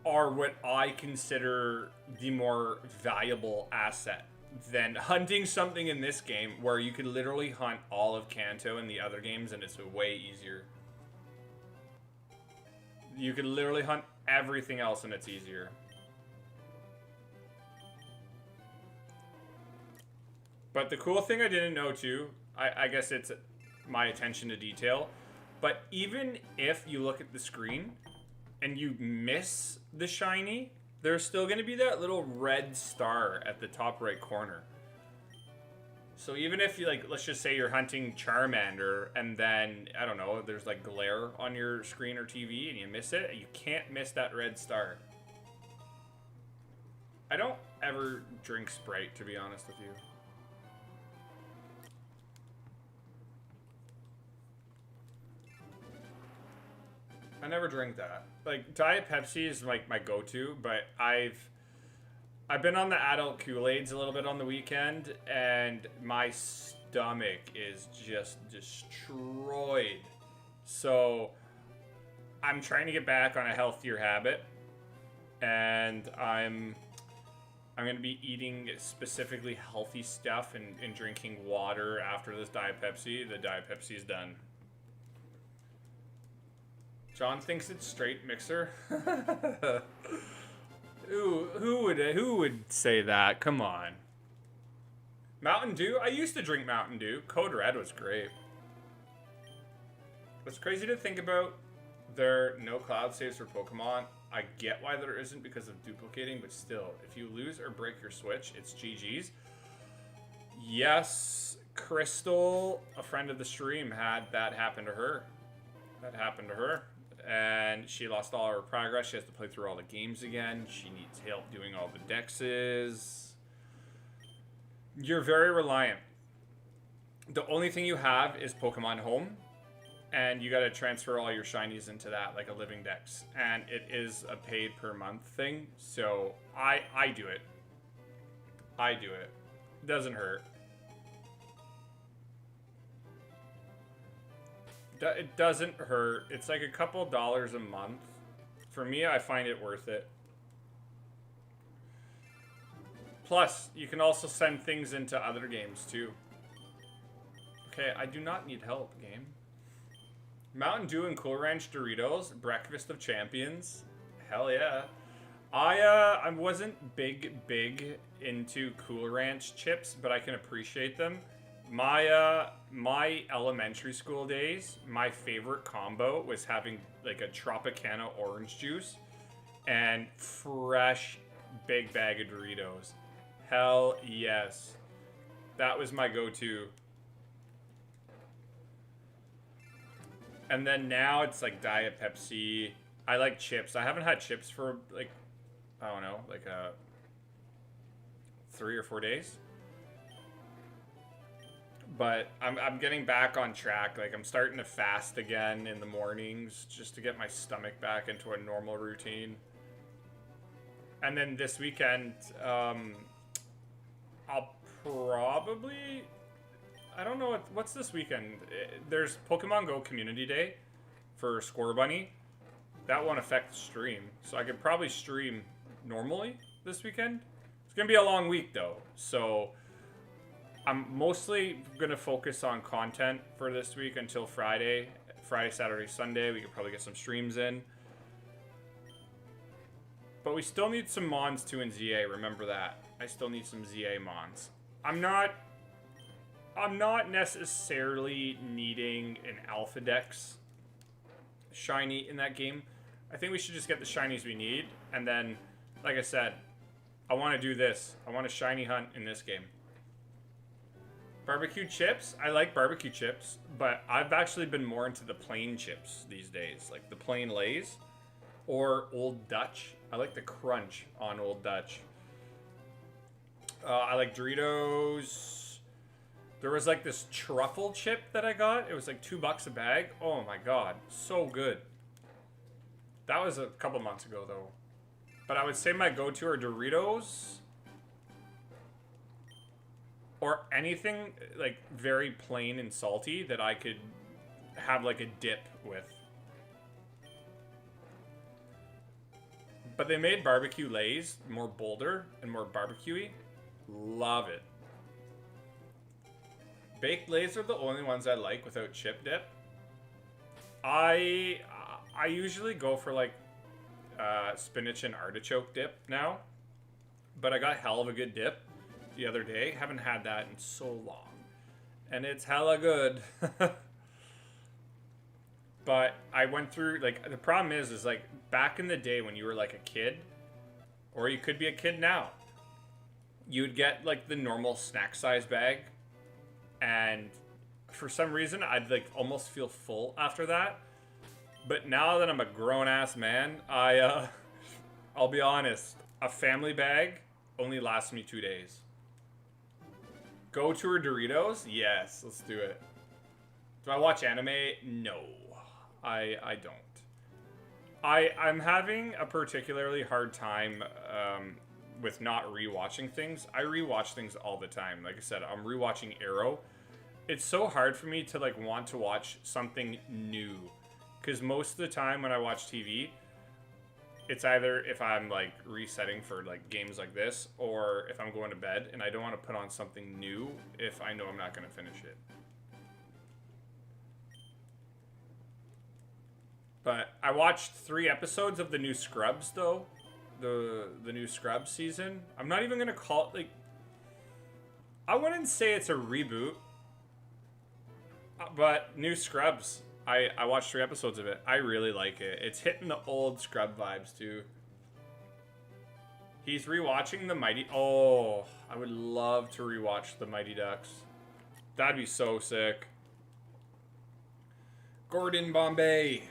are what I consider the more valuable asset than hunting something in this game where you could literally hunt all of Kanto in the other games and it's way easier. You could literally hunt everything else and it's easier. But the cool thing I didn't know too, I guess it's my attention to detail, but even if you look at the screen and you miss the shiny, there's still going to be that little red star at the top right corner. So even if you, like, let's just say you're hunting Charmander and then, I don't know, there's like glare on your screen or TV and you miss it, you can't miss that red star. I don't ever drink Sprite, to be honest with you. I never drink that. Like, Diet Pepsi is like my go-to, but I've been on the adult Kool-Aids a little bit on the weekend, and my stomach is just destroyed. So I'm trying to get back on a healthier habit, and I'm going to be eating specifically healthy stuff and drinking water after this Diet Pepsi. The Diet Pepsi is done. John thinks it's straight mixer. Who would say that? Come on. Mountain Dew? I used to drink Mountain Dew. Code Red was great. It's crazy to think about. There are no cloud saves for Pokemon. I get why there isn't because of duplicating, but still, if you lose or break your Switch, it's GG's. Yes, Crystal, a friend of the stream, had that happen to her. And she lost all her progress. She has to play through all the games again. She needs help doing all the dexes. You're very reliant. The only thing you have is Pokemon Home. And you gotta transfer all your shinies into that, like a living dex. And it is a paid per month thing. So I do it. It doesn't hurt. It doesn't hurt. It's like a couple dollars a month. For me, I find it worth it. Plus, you can also send things into other games too. Okay, I do not need help, game. Mountain Dew and Cool Ranch Doritos, breakfast of champions. Hell yeah. I wasn't big into Cool Ranch chips, but I can appreciate them. My elementary school days, my favorite combo was having like a Tropicana orange juice and fresh big bag of Doritos. Hell yes. That was my go-to. And then now it's like Diet Pepsi. I like chips. I haven't had chips for like, I don't know, like 3 or 4 days. But I'm getting back on track. Like, I'm starting to fast again in the mornings just to get my stomach back into a normal routine. And then this weekend, I'll probably... I don't know what's this weekend. There's Pokemon Go Community Day for Score Bunny. That won't affect the stream. So I could probably stream normally this weekend. It's going to be a long week, though. So... I'm mostly going to focus on content for this week until Friday. Friday, Saturday, Sunday. We could probably get some streams in. But we still need some Mons too in ZA. Remember that. I still need some ZA Mons. I'm not necessarily needing an Alpha Dex shiny in that game. I think we should just get the shinies we need. And then, like I said, I want to do this. I want a shiny hunt in this game. Barbecue chips? I like barbecue chips, but I've actually been more into the plain chips these days, like the plain Lay's or Old Dutch. I like the crunch on Old Dutch. I like Doritos. There was like this truffle chip that I got. It was like $2 a bag. Oh my god, so good. That was a couple months ago though. But I would say my go-to are Doritos. Or anything like very plain and salty that I could have like a dip with. But they made barbecue Lay's more bolder and more barbecue-y. Love it. Baked Lay's are the only ones I like without chip dip. I usually go for like spinach and artichoke dip now. But I got hell of a good dip the other day. Haven't had that in so long. And it's hella good. But I went through, like, the problem is like, back in the day when you were like a kid, or you could be a kid now, you'd get like the normal snack size bag. And for some reason, I'd like almost feel full after that. But now that I'm a grown ass man, I'll be honest, a family bag only lasts me 2 days. Go to her Doritos? Yes, let's do it. Do I watch anime? No, I don't. I'm having a particularly hard time with not rewatching things. I rewatch things all the time. Like I said, I'm rewatching Arrow. It's so hard for me to like want to watch something new, because most of the time when I watch TV, it's either if I'm like resetting for like games like this, or if I'm going to bed, and I don't want to put on something new if I know I'm not going to finish it. But I watched 3 episodes of the new Scrubs though, the new Scrubs season. I'm not even going to call it like, I wouldn't say it's a reboot, but new Scrubs. I watched 3 episodes of it. I really like it. It's hitting the old Scrub vibes too. He's rewatching the Mighty. Oh, I would love to rewatch the Mighty Ducks. That'd be so sick. Gordon Bombay.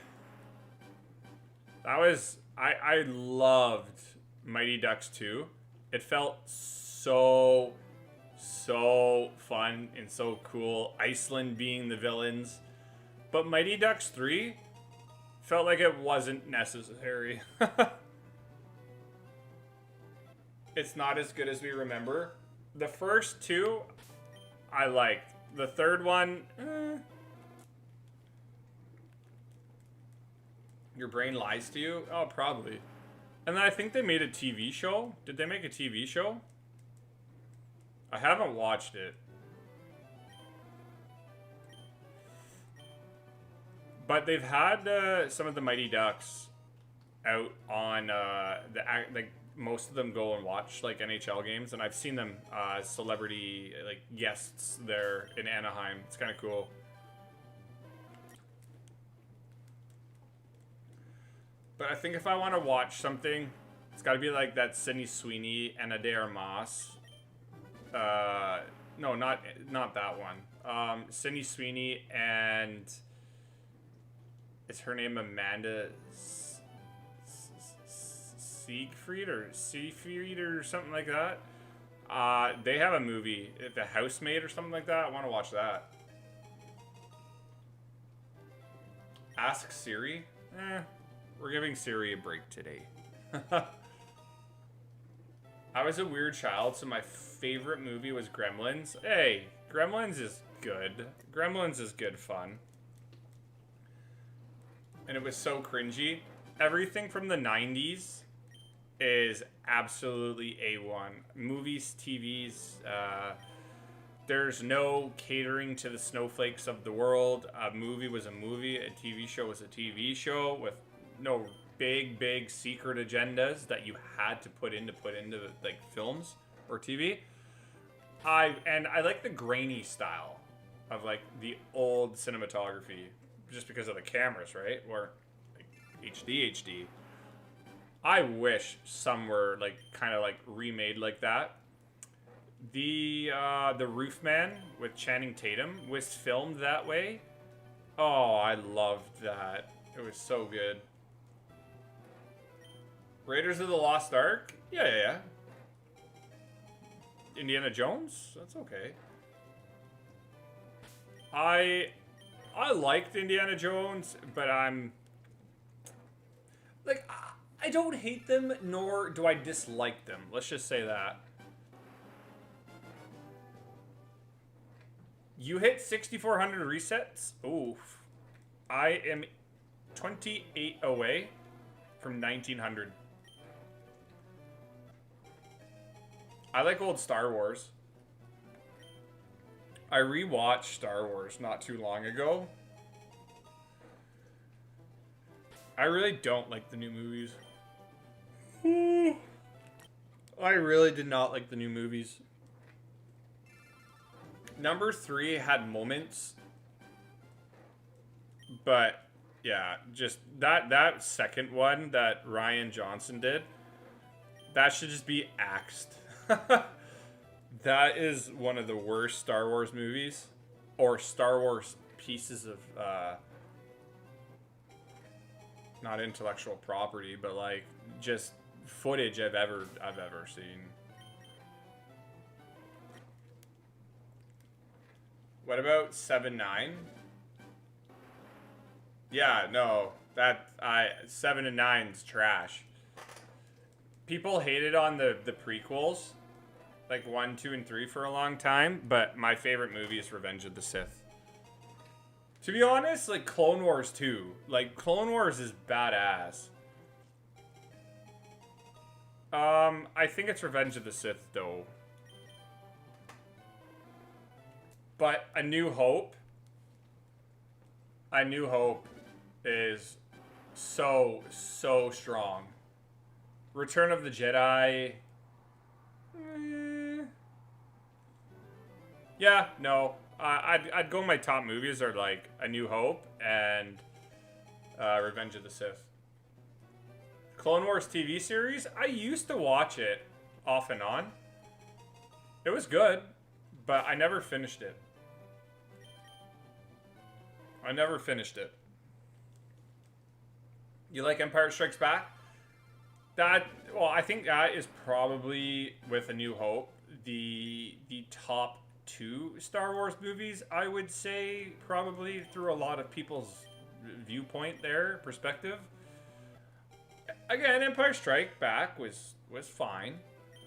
That was I loved Mighty Ducks 2. It felt so fun and so cool. Iceland being the villains. But Mighty Ducks 3 felt like it wasn't necessary. It's not as good as we remember. The first 2, I liked. The third one, Your brain lies to you? Oh, probably. And then I think they made a TV show. Did they make a TV show? I haven't watched it. But they've had some of the Mighty Ducks out on like most of them go and watch like NHL games, and I've seen them as celebrity like guests there in Anaheim. It's kind of cool. But I think if I want to watch something, it's got to be like that Sydney Sweeney and Adair Moss. No, not that one. Sydney Sweeney and is her name Amanda Siegfried or Seafried or something like that? They have a movie, The Housemaid or something like that. I want to watch that. Ask Siri? We're giving Siri a break today. I was a weird child, so my favorite movie was Gremlins. Hey, Gremlins is good. Gremlins is good fun. And it was so cringy. Everything from the 90s is absolutely A1. Movies, TVs, there's no catering to the snowflakes of the world. A movie was a movie. A TV show was a TV show with no big secret agendas that you had to put into like films or TV. I like the grainy style of like the old cinematography, just because of the cameras, right? Or like HD. I wish some were like kind of like remade like that. The Roofman with Channing Tatum was filmed that way. Oh, I loved that. It was so good. Raiders of the Lost Ark? Yeah. Indiana Jones? That's okay. I liked Indiana Jones, but I'm like, I don't hate them, nor do I dislike them. Let's just say that. You hit 6,400 resets? Oof. I am 28 away from 1,900. I like old Star Wars. I rewatched Star Wars not too long ago. I really don't like the new movies. I really did not like the new movies. Number 3 had moments, but yeah, just that second one that Rian Johnson did, that should just be axed. That is one of the worst Star Wars movies, or Star Wars pieces of not intellectual property, but like just footage I've ever seen. What about 7-9? Yeah, no. That 7 and 9's trash. People hated on the prequels, like 1, 2, and 3 for a long time, but my favorite movie is Revenge of the Sith. To be honest, like Clone Wars too. Like Clone Wars is badass. I think it's Revenge of the Sith though. But A New Hope is so strong. Return of the Jedi. Yeah, no. I'd go my top movies are like A New Hope and Revenge of the Sith. Clone Wars TV series, I used to watch it off and on. It was good, but I never finished it. You like Empire Strikes Back? I think that is probably, with A New Hope, the top 2 Star Wars movies, I would say, probably through a lot of people's viewpoint there, perspective. Again, Empire Strikes Back was fine.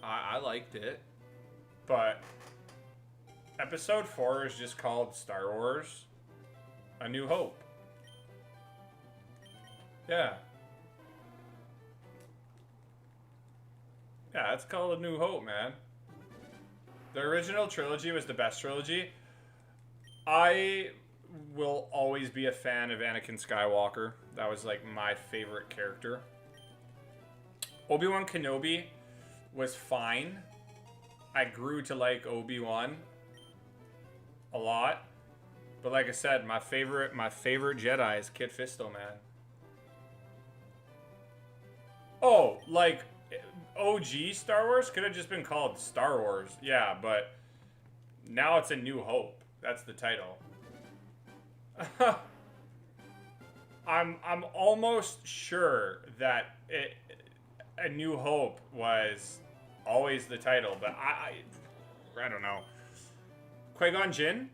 I liked it. But Episode 4 is just called Star Wars A New Hope. Yeah. Yeah, it's called A New Hope, man. The original trilogy was the best trilogy. I will always be a fan of Anakin Skywalker. That was like my favorite character. Obi-Wan Kenobi was fine. I grew to like Obi-Wan a lot. But like I said, my favorite Jedi is Kit Fisto, man. Oh, like OG Star Wars could have just been called Star Wars. Yeah, but now it's A New Hope. That's the title. I'm almost sure that A New Hope was always the title, but I don't know. Qui-Gon Jinn?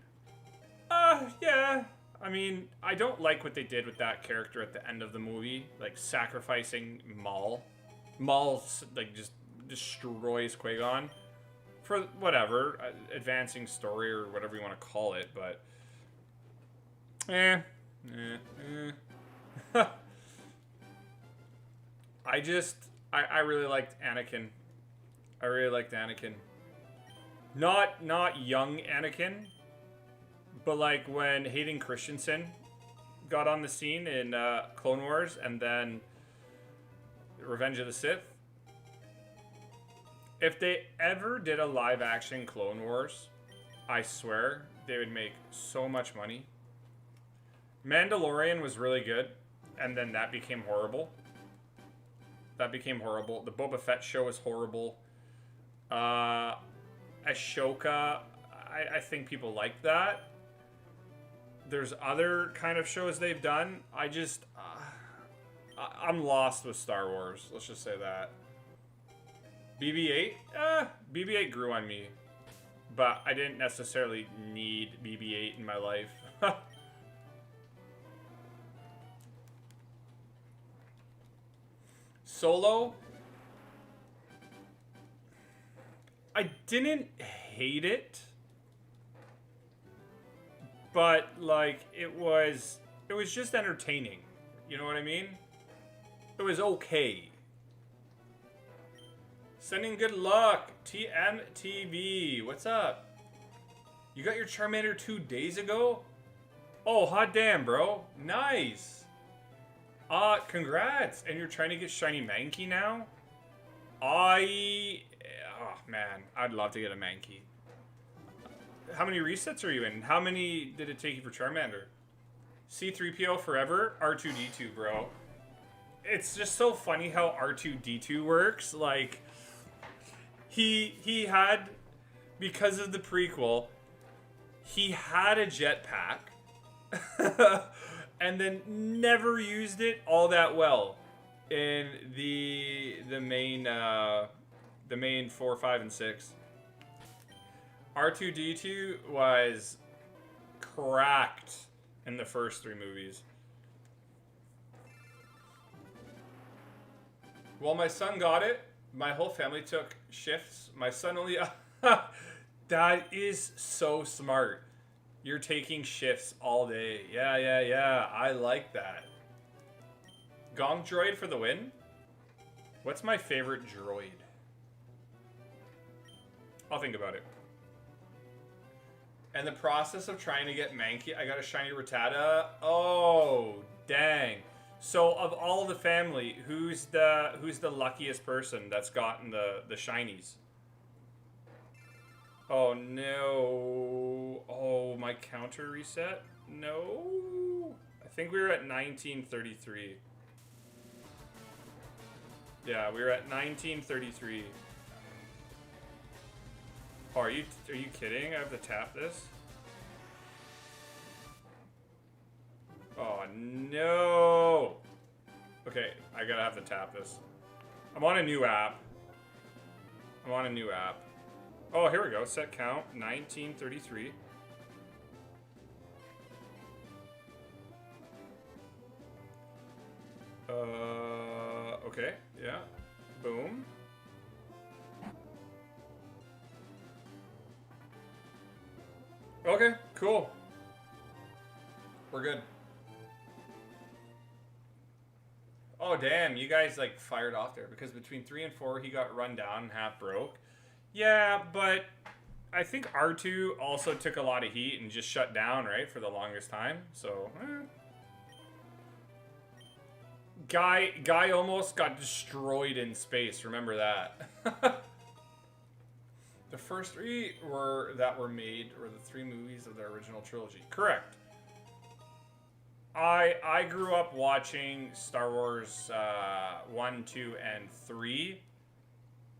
Yeah. I mean, I don't like what they did with that character at the end of the movie, like sacrificing Maul. Maul like just destroys Qui-Gon for whatever, advancing story or whatever you want to call it, but I really liked Anakin. Not young Anakin, but like when Hayden Christensen got on the scene in Clone Wars and then Revenge of the Sith. If they ever did a live action Clone Wars, I swear they would make so much money. Mandalorian was really good, and then that became horrible. The Boba Fett show was horrible. Ashoka, I think people like that. There's other kind of shows they've done. I'm lost with Star Wars. Let's just say that. BB-8? BB-8 grew on me. But I didn't necessarily need BB-8 in my life. Solo? I didn't hate it. But, like, it was just entertaining. You know what I mean? It was okay. Sending good luck. TMTV. What's up? You got your Charmander 2 days ago? Oh, hot damn, bro. Nice. Congrats. And you're trying to get Shiny Mankey now? Oh, man. I'd love to get a Mankey. How many resets are you in? How many did it take you for Charmander? C-3PO forever? R2-D2, bro. It's just so funny how R2-D2 works. Like, he had, because of the prequel, he had a jetpack and then never used it all that well in the main 4, 5, and 6. R2-D2 was cracked in the first 3 movies. Well, my son got it. My whole family took shifts. My son only. That is so smart. You're taking shifts all day. Yeah, yeah, yeah. I like that. Gong droid for the win? What's my favorite droid? I'll think about it. And the process of trying to get Mankey, I got a shiny Rattata. Oh, dang. So of all the family, who's the luckiest person that's gotten the shinies? Oh no. Oh, my counter reset? No. I think we were at 1933. Yeah, we were at 1933. Oh, are you kidding? I have to tap this? Oh no. Okay, I gotta have to tap this. I'm on a new app. Oh, here we go. Set count 1933. Okay, yeah. Boom. Okay, cool. We're good. Oh, damn, you guys, like, fired off there. Because between 3 and 4, he got run down and half broke. Yeah, but I think R2 also took a lot of heat and just shut down, right, for the longest time. So, Guy almost got destroyed in space. Remember that. The first 3 that were made were the 3 movies of the original trilogy. Correct. I grew up watching Star Wars 1, 2, and 3.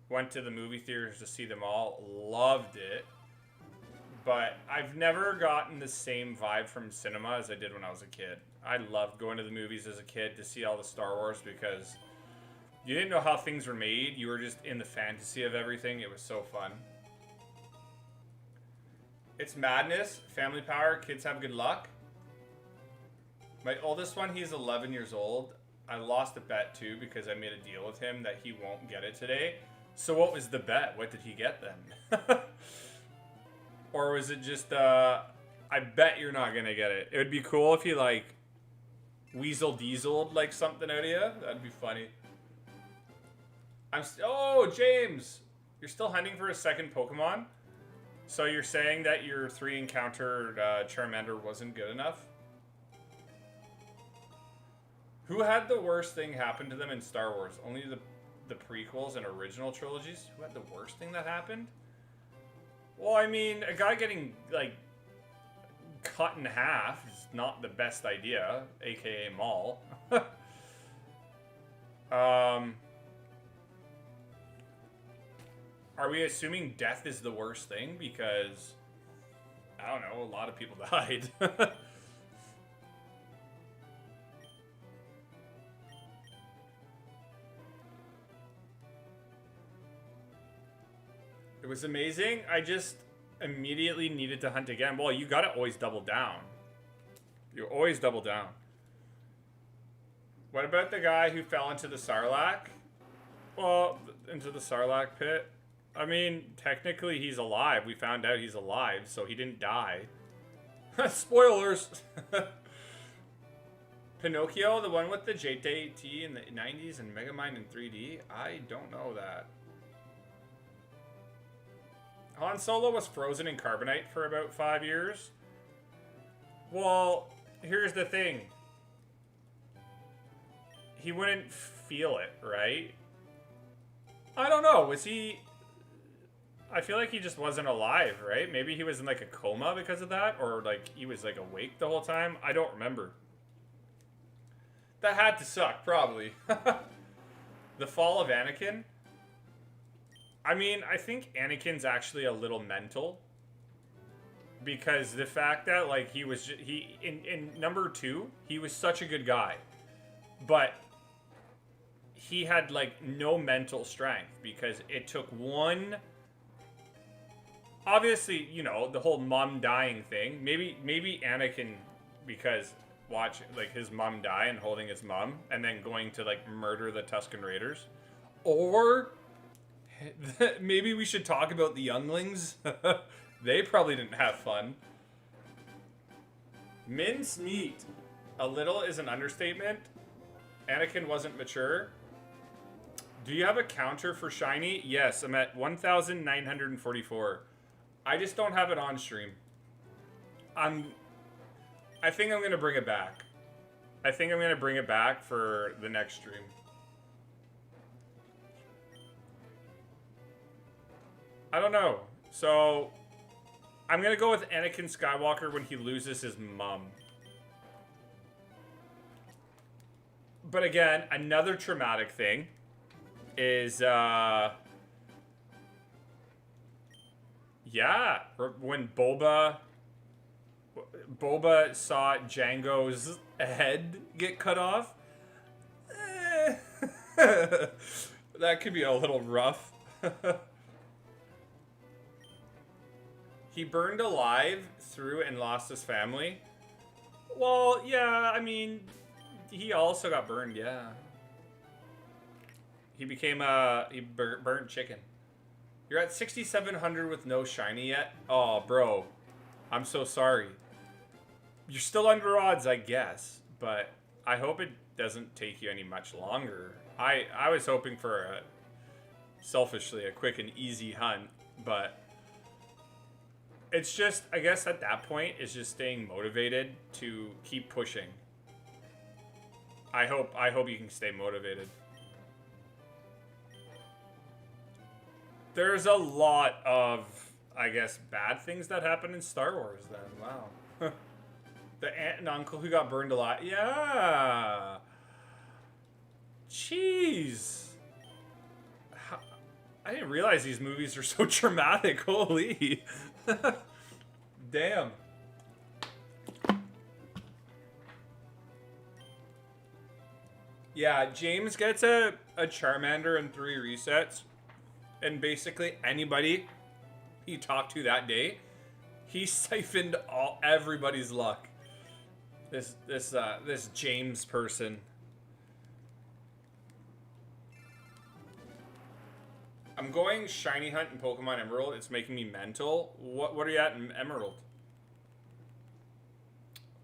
Went to the movie theaters to see them all. Loved it. But I've never gotten the same vibe from cinema as I did when I was a kid. I loved going to the movies as a kid to see all the Star Wars because you didn't know how things were made. You were just in the fantasy of everything. It was so fun. It's madness. Family power. Kids have good luck. My oldest one, he's 11 years old. I lost a bet too because I made a deal with him that he won't get it today. So what was the bet? What did he get then? Or was it just, I bet you're not going to get it. It would be cool if he, like, weasel dieseled, like, something out of you. That'd be funny. Oh, James! You're still hunting for a second Pokemon? So you're saying that your 3 encountered Charmander wasn't good enough? Who had the worst thing happen to them in Star Wars? Only the prequels and original trilogies? Who had the worst thing that happened? Well, I mean, a guy getting, like, cut in half is not the best idea, aka Maul. Are we assuming death is the worst thing? Because, I don't know, a lot of people died. It was amazing. I just immediately needed to hunt again. Well, you gotta always double down. You always double down. What about the guy who fell into the Sarlacc? Well, into the Sarlacc pit. I mean, technically he's alive. We found out he's alive, so he didn't die. Spoilers! Pinocchio, the one with the JT in the 90s and Megamind in 3D? I don't know that. Han Solo was frozen in carbonite for about 5 years. Well, here's the thing. He wouldn't feel it, right? I don't know. Was he... I feel like he just wasn't alive, right? Maybe he was in, like, a coma because of that? Or, like, he was, like, awake the whole time? I don't remember. That had to suck, probably. The fall of Anakin? I mean, I think Anakin's actually a little mental. Because the fact that, like, he was... in number 2, he was such a good guy. But he had, like, no mental strength. Because it took one... Obviously, you know, the whole mom dying thing. Maybe Anakin, because watching, like, his mom die and holding his mom. And then going to, like, murder the Tusken Raiders. Or maybe we should talk about the younglings. They probably didn't have fun. Mince meat. A little is an understatement. Anakin wasn't mature. Do you have a counter for shiny? Yes, I'm at 1,944. I just don't have it on stream. I think I'm going to bring it back. I think I'm going to bring it back for the next stream. I don't know. So, I'm going to go with Anakin Skywalker when he loses his mom. But again, another traumatic thing is, yeah, when Boba saw Jango's head get cut off. That could be a little rough. He burned alive through and lost his family. Well, yeah, I mean, he also got burned, yeah. He became he burnt chicken. You're at 6,700 with no shiny yet? Oh, bro. I'm so sorry. You're still under odds, I guess. But I hope it doesn't take you any much longer. I was hoping for, selfishly, a quick and easy hunt. But it's just, I guess at that point, it's just staying motivated to keep pushing. I hope you can stay motivated. There's a lot of, I guess, bad things that happen in Star Wars then. Wow. The aunt and uncle who got burned alive. Yeah. Jeez. I didn't realize these movies are so traumatic. Holy. Damn. Yeah, James gets a Charmander and 3 resets. And basically anybody he talked to that day, he siphoned everybody's luck. This James person. I'm going shiny hunt in Pokemon Emerald. It's making me mental. What are you at in Emerald?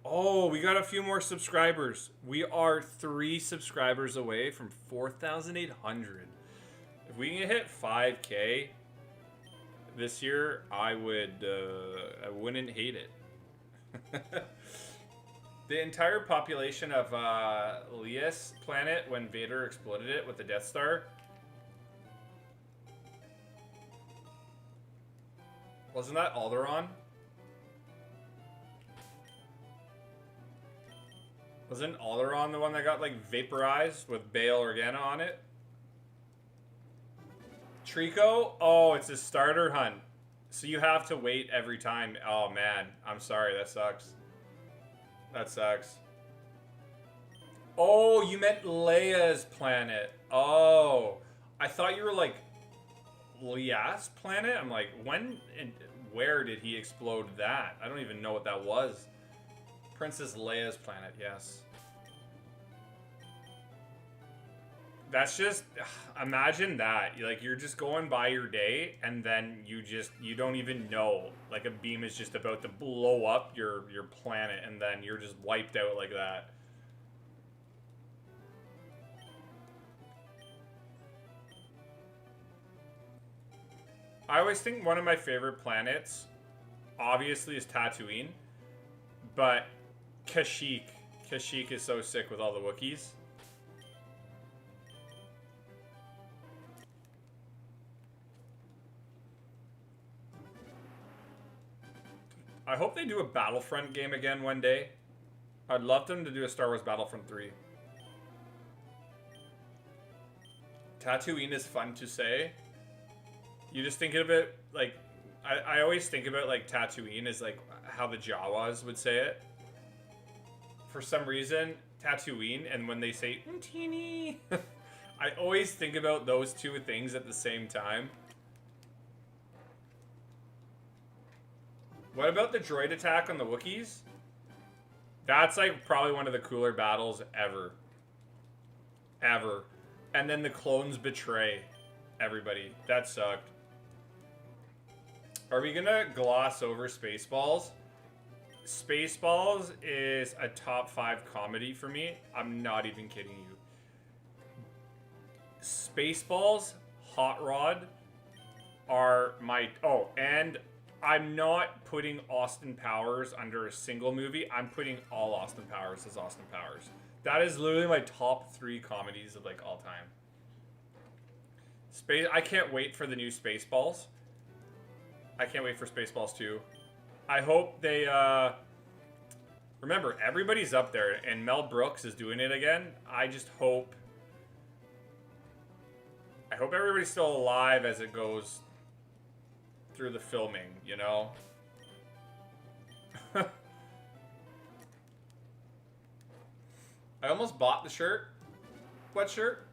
Oh, we got a few more subscribers. We are 3 subscribers away from 4,800. If we can hit 5K this year, I wouldn't hate it. The entire population of Leas planet when Vader exploded it with the Death Star. Wasn't that Alderaan? Wasn't Alderaan the one that got like vaporized with Bail Organa on it? Trico? Oh, it's a starter hunt. So you have to wait every time. Oh man, I'm sorry, that sucks. That sucks. Oh, you meant Leia's planet. Oh, I thought you were like Leas planet? I'm like, when and where did he explode that? I don't even know what that was. Princess Leia's planet, yes. That's just, imagine that. Like, you're just going by your day, and then you don't even know. Like, a beam is just about to blow up your planet, and then you're just wiped out like that. I always think one of my favorite planets, obviously, is Tatooine. But Kashyyyk. Kashyyyk is so sick with all the Wookiees. I hope they do a Battlefront game again one day. I'd love them to do a Star Wars Battlefront 3. Tatooine is fun to say. You just think of it like... I always think about like Tatooine as like how the Jawas would say it. For some reason, Tatooine, and when they say Untini, I always think about those two things at the same time. What about the droid attack on the Wookiees? That's like probably one of the cooler battles ever. Ever. And then the clones betray everybody. That sucked. Are we gonna gloss over Spaceballs? Spaceballs is a top 5 comedy for me. I'm not even kidding you. Spaceballs, Hot Rod are my... Oh, and I'm not putting Austin Powers under a single movie. I'm putting all Austin Powers as Austin Powers. That is literally my top 3 comedies of like all time. I can't wait for the new Spaceballs. I can't wait for Spaceballs 2. I hope they, remember, everybody's up there, and Mel Brooks is doing it again. I just hope... I hope everybody's still alive as it goes through the filming, you know? I almost bought the shirt. What shirt?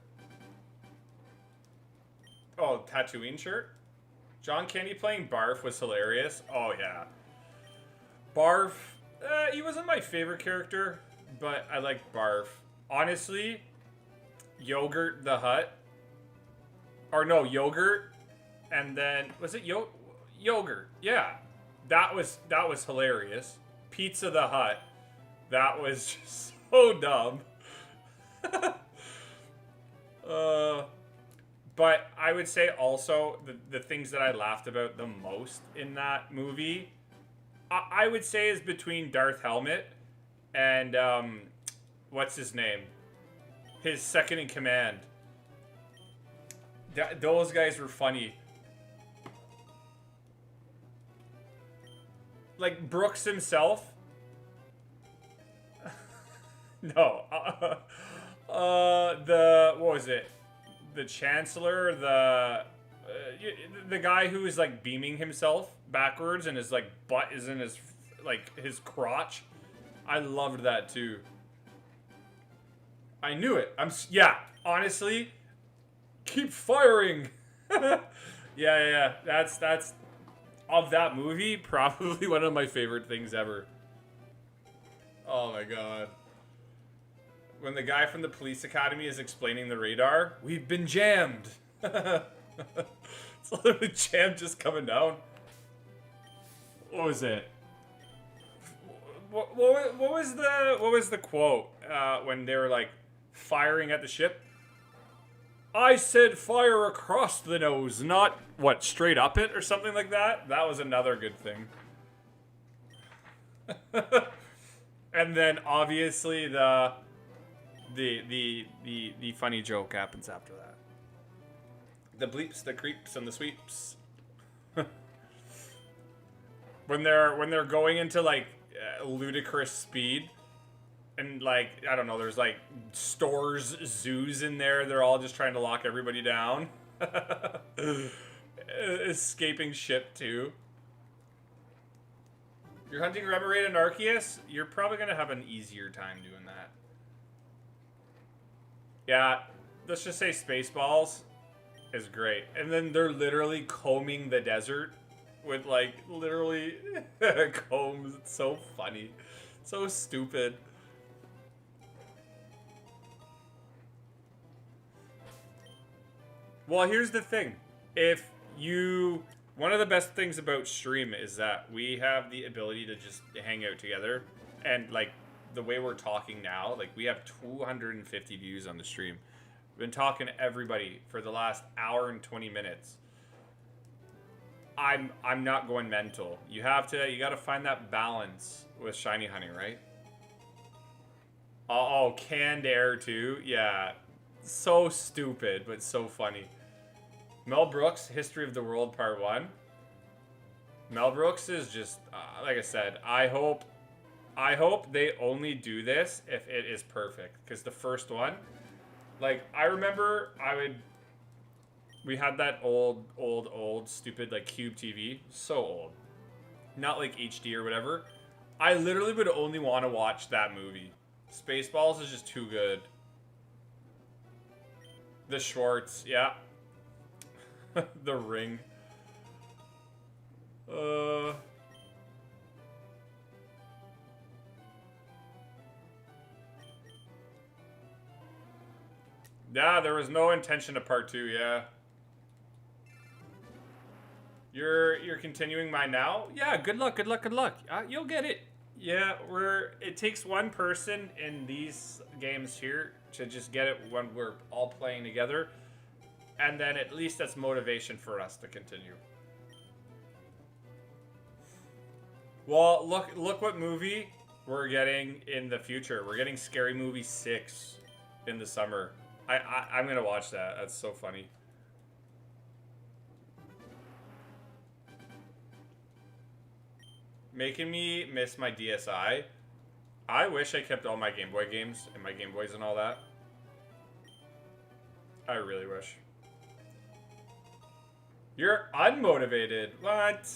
Oh, Tatooine shirt? John Candy playing Barf was hilarious. Oh, yeah. Barf, he wasn't my favorite character, but I liked Barf. Honestly, Yogurt the Hutt. Or no, Yogurt. And then, was it Yogurt? Yeah. That was hilarious. Pizza the Hutt. That was just so dumb. But I would say also the things that I laughed about the most in that movie, I would say is between Darth Helmet and what's his name? His second in command. Those guys were funny. Like Brooks himself. No. What was it? The Chancellor, the guy who is like beaming himself backwards and his like butt is in his like his crotch. I loved that too. I knew it. Yeah. Honestly, keep firing. Yeah. That's of that movie probably one of my favorite things ever. Oh my god. When the guy from the police academy is explaining the radar, we've been jammed. It's literally jammed just coming down. What was it? What was the quote when they were like firing at the ship? I said fire across the nose, not what, straight up it or something like that. That was another good thing. And then obviously the funny joke happens after that. The bleeps, the creeps, and the sweeps. when they're going into like ludicrous speed, and like I don't know, there's like stores, zoos in there. They're all just trying to lock everybody down. Escaping ship too. You're hunting Remoraid and Arceus? You're probably gonna have an easier time doing that. Yeah, let's just say Spaceballs is great. And then they're literally combing the desert with, like, literally combs. It's so funny. So stupid. Well, here's the thing. One of the best things about stream is that we have the ability to just hang out together. And, like, the way we're talking now, like we have 250 views on the stream. We've been talking to everybody for the last hour and 20 minutes. I'm not going mental. You gotta find that balance with shiny hunting, right? Oh, canned air too. Yeah, so stupid but so funny. Mel Brooks, History of the World Part 1. Mel Brooks is just like I said, I hope they only do this if it is perfect. Because the first one, like, I remember we had that old, stupid, like, Cube TV. So old. Not, like, HD or whatever. I literally would only want to watch that movie. Spaceballs is just too good. The Schwartz, yeah. The Ring. Yeah, there was no intention to part 2, yeah. You're continuing mine now? Yeah, good luck, good luck, good luck. You'll get it. Yeah, it takes one person in these games here to just get it when we're all playing together. And then at least that's motivation for us to continue. Well, look what movie we're getting in the future. We're getting Scary Movie 6 in the summer. I'm gonna watch that. That's so funny. Making me miss my DSi. I wish I kept all my Game Boy games and my Game Boys and all that. I really wish. You're unmotivated. What?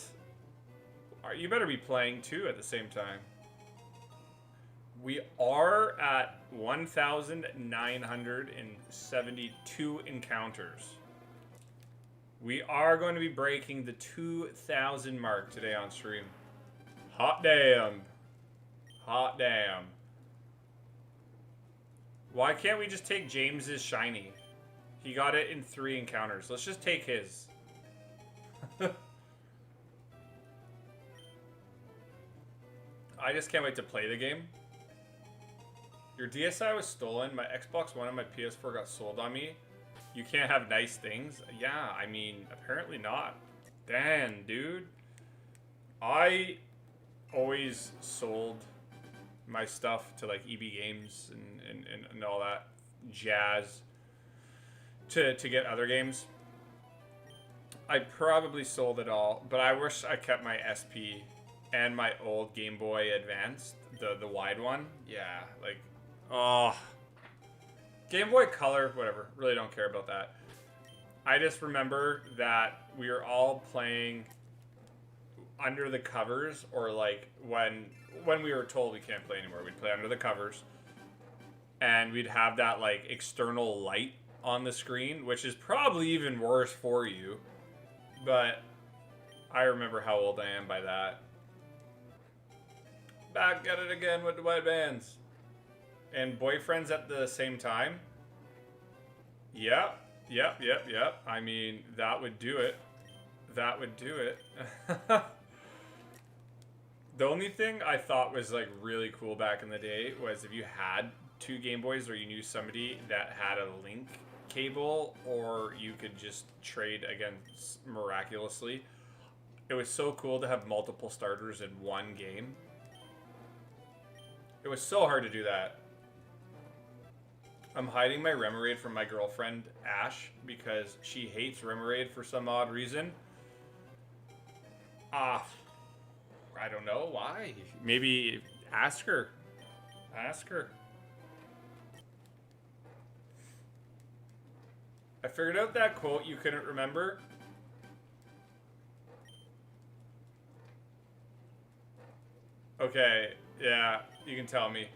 You better be playing too at the same time. We are at 1,972 encounters. We are going to be breaking the 2,000 mark today on stream. Hot damn. Hot damn. Why can't we just take James's shiny? He got it in 3 encounters. Let's just take his. I just can't wait to play the game. Your DSi was stolen. My Xbox One and my PS4 got sold on me. You can't have nice things? Yeah, I mean, apparently not. Damn, dude. I always sold my stuff to like EB Games and all that jazz to get other games. I probably sold it all, but I wish I kept my SP and my old Game Boy Advance, the wide one. Yeah, like, oh. Game Boy Color, whatever. Really don't care about that. I just remember that we were all playing under the covers, or like when we were told we can't play anymore, we'd play under the covers, and we'd have that like external light on the screen, which is probably even worse for you. But I remember how old I am by that. Back at it again with the white bands. And boyfriends at the same time? Yep. I mean, that would do it. That would do it. The only thing I thought was like really cool back in the day was if you had 2 Game Boys, or you knew somebody that had a link cable, or you could just trade against miraculously. It was so cool to have multiple starters in one game. It was so hard to do that. I'm hiding my Remoraid from my girlfriend, Ash, because she hates Remoraid for some odd reason. I don't know why. Maybe ask her. Ask her. I figured out that quote you couldn't remember. Okay, yeah, you can tell me.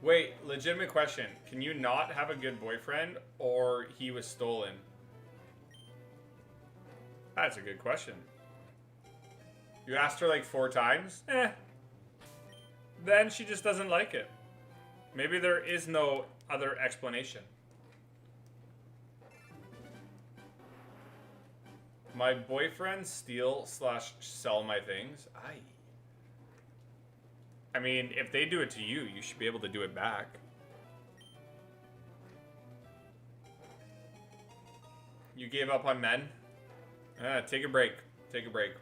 Wait, legitimate question. Can you not have a good boyfriend, or he was stolen? That's a good question. You asked her like 4 times? Then she just doesn't like it. Maybe there is no other explanation. My boyfriend steal/sell my things? I mean, if they do it to you, you should be able to do it back. You gave up on men? Take a break. Take a break.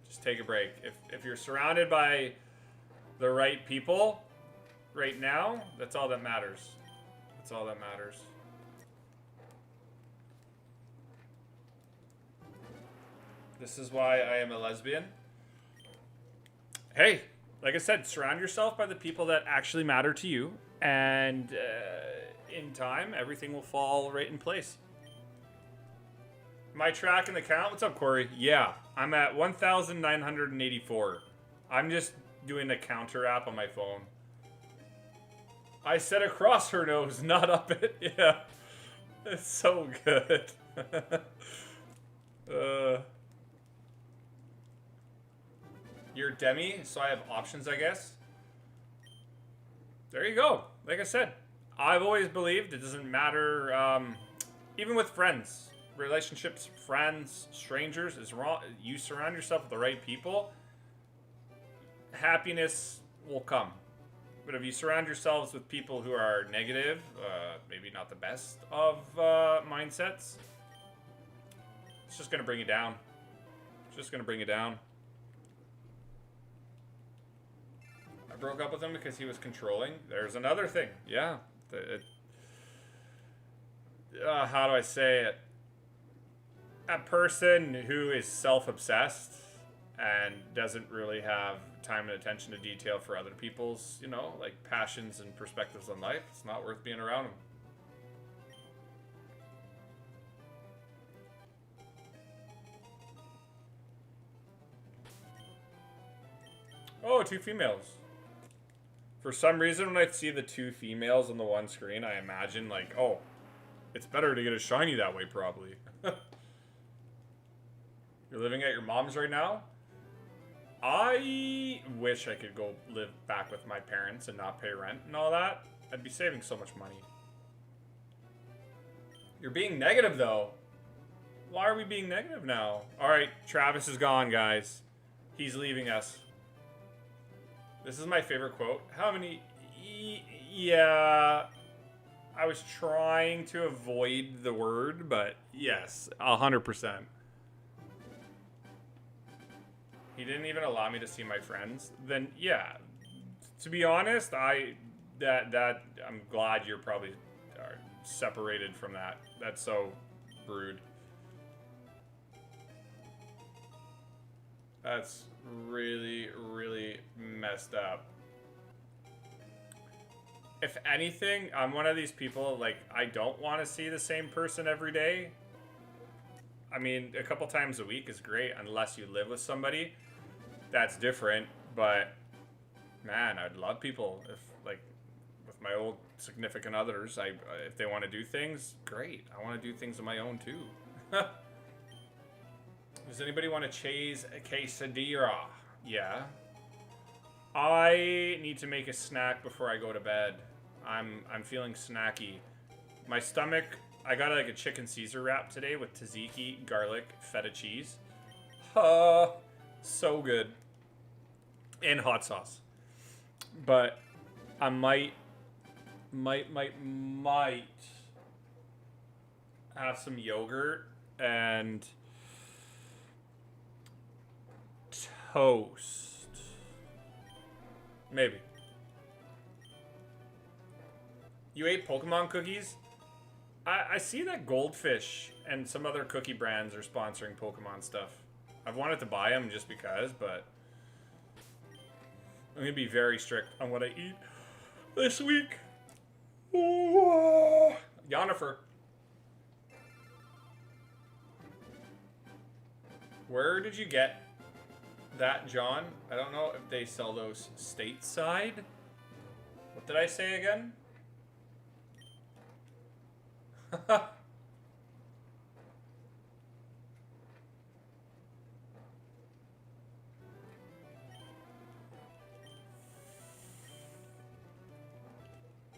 Just take a break. If you're surrounded by the right people right now, that's all that matters. That's all that matters. This is why I am a lesbian. Hey, like I said, surround yourself by the people that actually matter to you, and in time, everything will fall right in place. My track in the count? What's up, Corey? Yeah, I'm at 1,984. I'm just doing the counter app on my phone. I said across her nose, not up it. Yeah, it's so good. You're Demi, so I have options, I guess. There you go. like I said, I've always believed it doesn't matter, even with friends, relationships, friends, strangers, is wrong. You surround yourself with the right people, happiness will come. But if you surround yourselves with people who are negative, maybe not the best of mindsets, it's just going to bring you down. It's just going to bring you down. I broke up with him because he was controlling. There's another thing. Yeah. How do I say it? A person who is self-obsessed and doesn't really have time and attention to detail for other people's, you know, like passions and perspectives on life, it's not worth being around them. Oh, 2 females. For some reason, when I see the 2 females on the one screen, I imagine, like, oh, it's better to get a shiny that way, probably. You're living at your mom's right now? I wish I could go live back with my parents and not pay rent and all that. I'd be saving so much money. You're being negative, though. Why are we being negative now? Alright, Travis is gone, guys. He's leaving us. This is my favorite quote. How many... Yeah... I was trying to avoid the word, but yes, 100%. He didn't even allow me to see my friends. Then, yeah. To be honest, I'm glad you're probably separated from that. That's so rude. That's really, really messed up. If anything, I'm one of these people, like, I don't want to see the same person every day. I mean, a couple times a week is great, unless you live with somebody. That's different, but, man, I'd love people, if, like, with my old significant others, if they want to do things, great. I want to do things of my own, too. Does anybody want to chase a quesadilla? Yeah. I need to make a snack before I go to bed. I'm feeling snacky. My stomach, I got like a chicken Caesar wrap today with tzatziki, garlic, feta cheese. So good. And hot sauce. But I might have some yogurt and toast. Maybe. You ate Pokemon cookies? I see that Goldfish and some other cookie brands are sponsoring Pokemon stuff. I've wanted to buy them just because, but I'm going to be very strict on what I eat this week. Yennefer. Where did you get that, John? I don't know if they sell those stateside. What did I say again?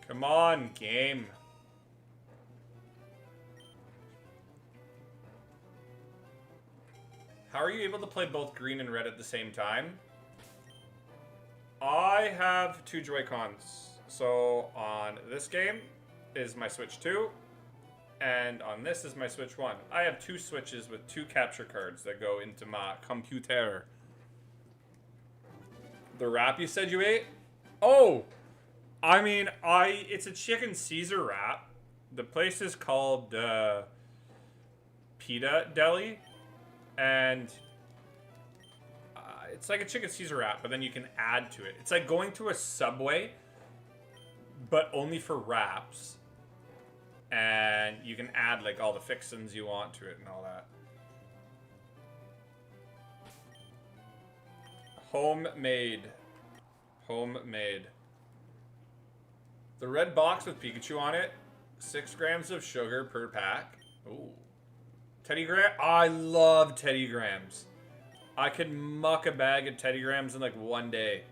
Come on, game. How are you able to play both green and red at the same time? I have 2 Joy-Cons. So on this game is my Switch 2. And on this is my Switch 1. I have 2 Switches with 2 capture cards that go into my computer. The wrap you said you ate? Oh! I mean, it's a chicken Caesar wrap. The place is called Pita Deli. And it's like a chicken Caesar wrap, but then you can add to it. It's like going to a Subway, but only for wraps. And you can add like all the fixins you want to it and all that. Homemade. Homemade. The red box with Pikachu on it, 6 grams of sugar per pack. Ooh. Teddy Graham. I love Teddy Grahams. I could muck a bag of Teddy Grahams in like one day.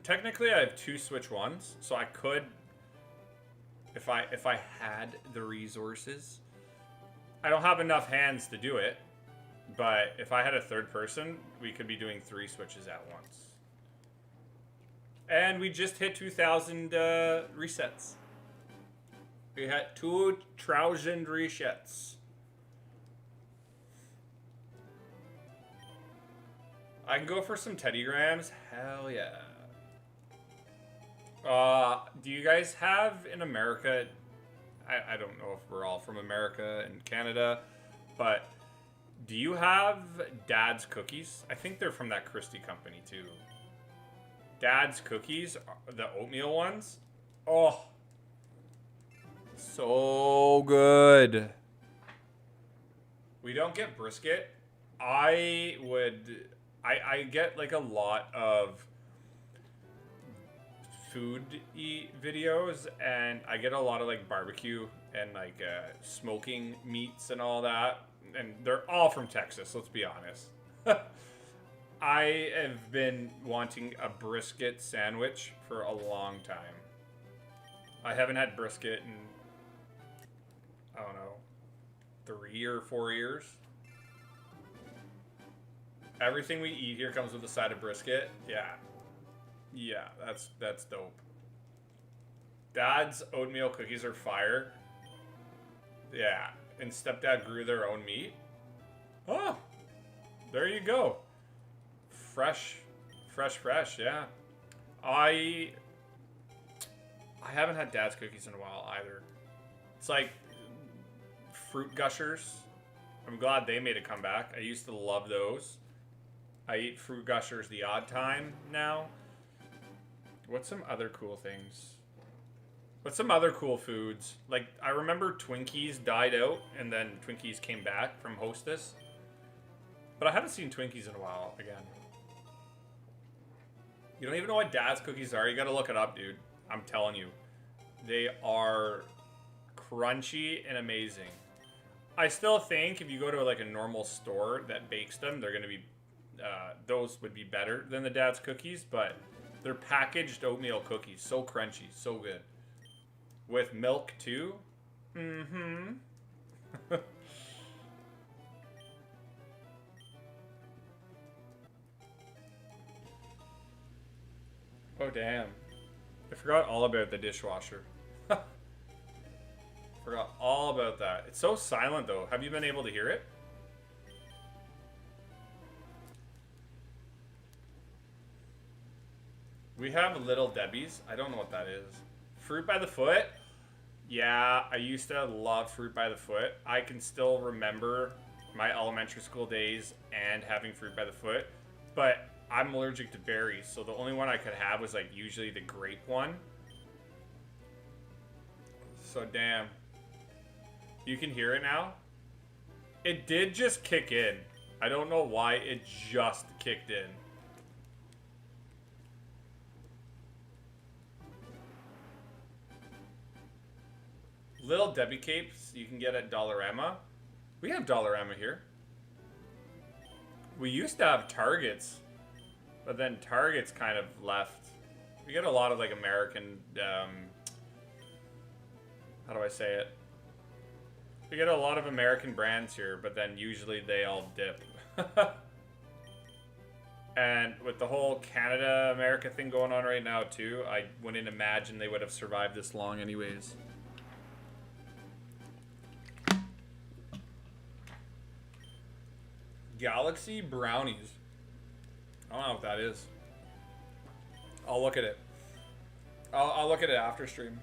Technically, I have 2 Switch 1s, so I could, if I had the resources. I don't have enough hands to do it, but if I had a third person, we could be doing 3 Switches at once. And we just hit 2,000 resets. We had 2,000 resets. I can go for some Teddy Grams. Hell yeah. Do you guys have in America? I don't know if we're all from America and Canada, but do you have Dad's Cookies? I think they're from that Christie company too. Dad's Cookies, the oatmeal ones. Oh, so good. We don't get brisket. I get like a lot of food videos, and I get a lot of like barbecue and like smoking meats and all that, and they're all from Texas, let's be honest. I have been wanting a brisket sandwich for a long time. I haven't had brisket in, I don't know, 3 or 4 years. Everything we eat here comes with a side of brisket. Yeah, that's dope. Dad's oatmeal cookies are fire. Yeah, and stepdad grew their own meat. Oh, there you go. Fresh, yeah. I haven't had Dad's Cookies in a while either. It's like Fruit Gushers. I'm glad they made a comeback. I used to love those. I eat Fruit Gushers the odd time now. What's some other cool things? What's some other cool foods? Like, I remember Twinkies died out, and then Twinkies came back from Hostess. But I haven't seen Twinkies in a while again. You don't even know what Dad's Cookies are? You gotta look it up, dude. I'm telling you. They are crunchy and amazing. I still think if you go to like a normal store that bakes them, they're gonna be, those would be better than the Dad's Cookies, but they're packaged oatmeal cookies. So crunchy, so good. With milk too. Mm-hmm. Oh, damn. I forgot all about the dishwasher. Forgot all about that. It's so silent, though. Have you been able to hear it? We have Little Debbie's. I don't know what that is. Fruit by the foot? Yeah, I used to love Fruit by the foot. I can still remember my elementary school days and having Fruit by the foot. But I'm allergic to berries, so the only one I could have was like usually the grape one. So damn. You can hear it now? It did just kick in. I don't know why it just kicked in. Little Debbie capes you can get at Dollarama. We have Dollarama here. We used to have Targets, but then Target's kind of left. We get a lot of like American, how do I say it? We get a lot of American brands here, but then usually they all dip. And with the whole Canada-America thing going on right now too, I wouldn't imagine they would have survived this long anyways. Galaxy Brownies. I don't know what that is. I'll look at it. I'll look at it after stream.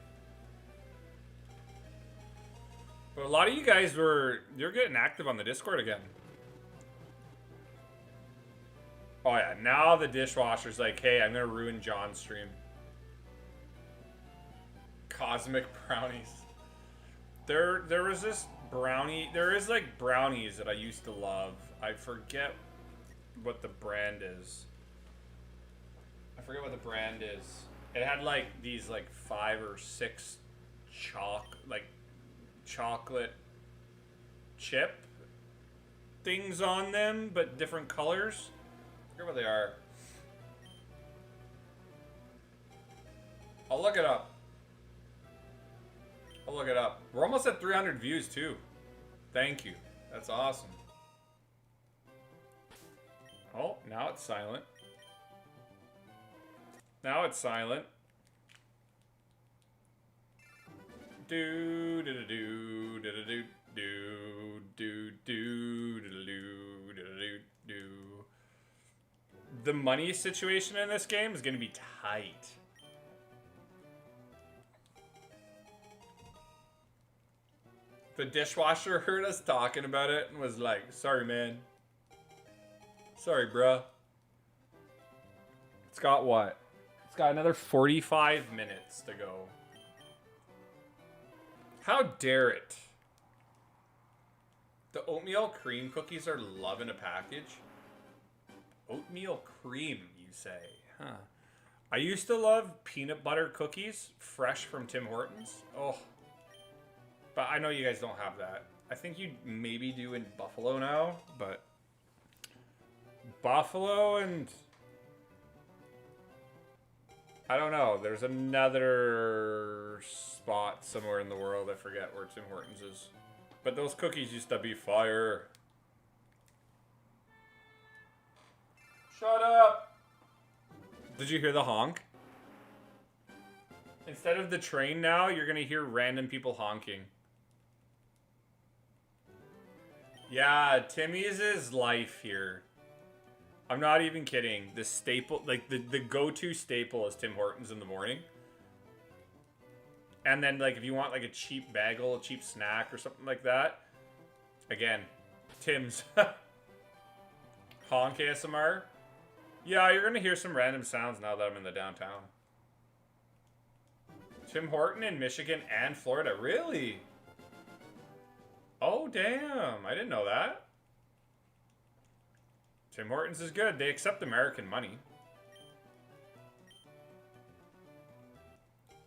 But a lot of you guys you're getting active on the Discord again. Oh yeah, now the dishwasher's like, hey, I'm gonna ruin John's stream. Cosmic brownies. There was this brownie, there is like brownies that I used to love. I forget what the brand is. I forget what the brand is. It had like these like 5 or 6 chocolate chip things on them, but different colors. I forget what they are. I'll look it up. I'll look it up. We're almost at 300 views too. Thank you. That's awesome. Oh, now it's silent. Now it's silent. Do do do do do do do do do do do do. The money situation in this game is gonna be tight. The dishwasher heard us talking about it and was like, "Sorry, man. Sorry, bruh." It's got what? It's got another 45 minutes to go. How dare it? The oatmeal cream cookies are loving a package. Oatmeal cream, you say? Huh. I used to love peanut butter cookies, fresh from Tim Hortons. Oh. But I know you guys don't have that. I think you maybe do in Buffalo now, but... Buffalo and... I don't know. There's another spot somewhere in the world. I forget where Tim Hortons is. But those cookies used to be fire. Shut up! Did you hear the honk? Instead of the train now, you're gonna hear random people honking. Yeah, Timmy's is life here. I'm not even kidding. The staple, like the go-to staple is Tim Hortons in the morning. And then like if you want like a cheap bagel, a cheap snack or something like that, again, Tim's. Honk ASMR. Yeah, you're gonna hear some random sounds now that I'm in the downtown. Tim Horton in Michigan and Florida. Really? Oh, damn. I didn't know that. Tim Hortons is good. They accept American money.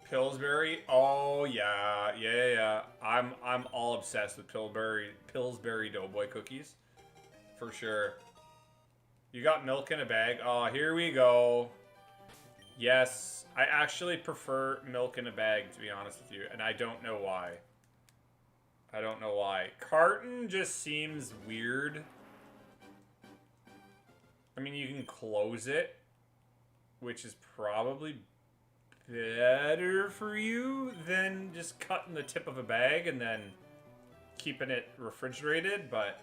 Pillsbury. Oh, yeah. Yeah. I'm all obsessed with Pillsbury Doughboy cookies. For sure. You got milk in a bag. Oh, here we go. Yes. I actually prefer milk in a bag, to be honest with you. And I don't know why. I don't know why. Carton just seems weird. I mean, you can close it, which is probably better for you than just cutting the tip of a bag and then keeping it refrigerated, but...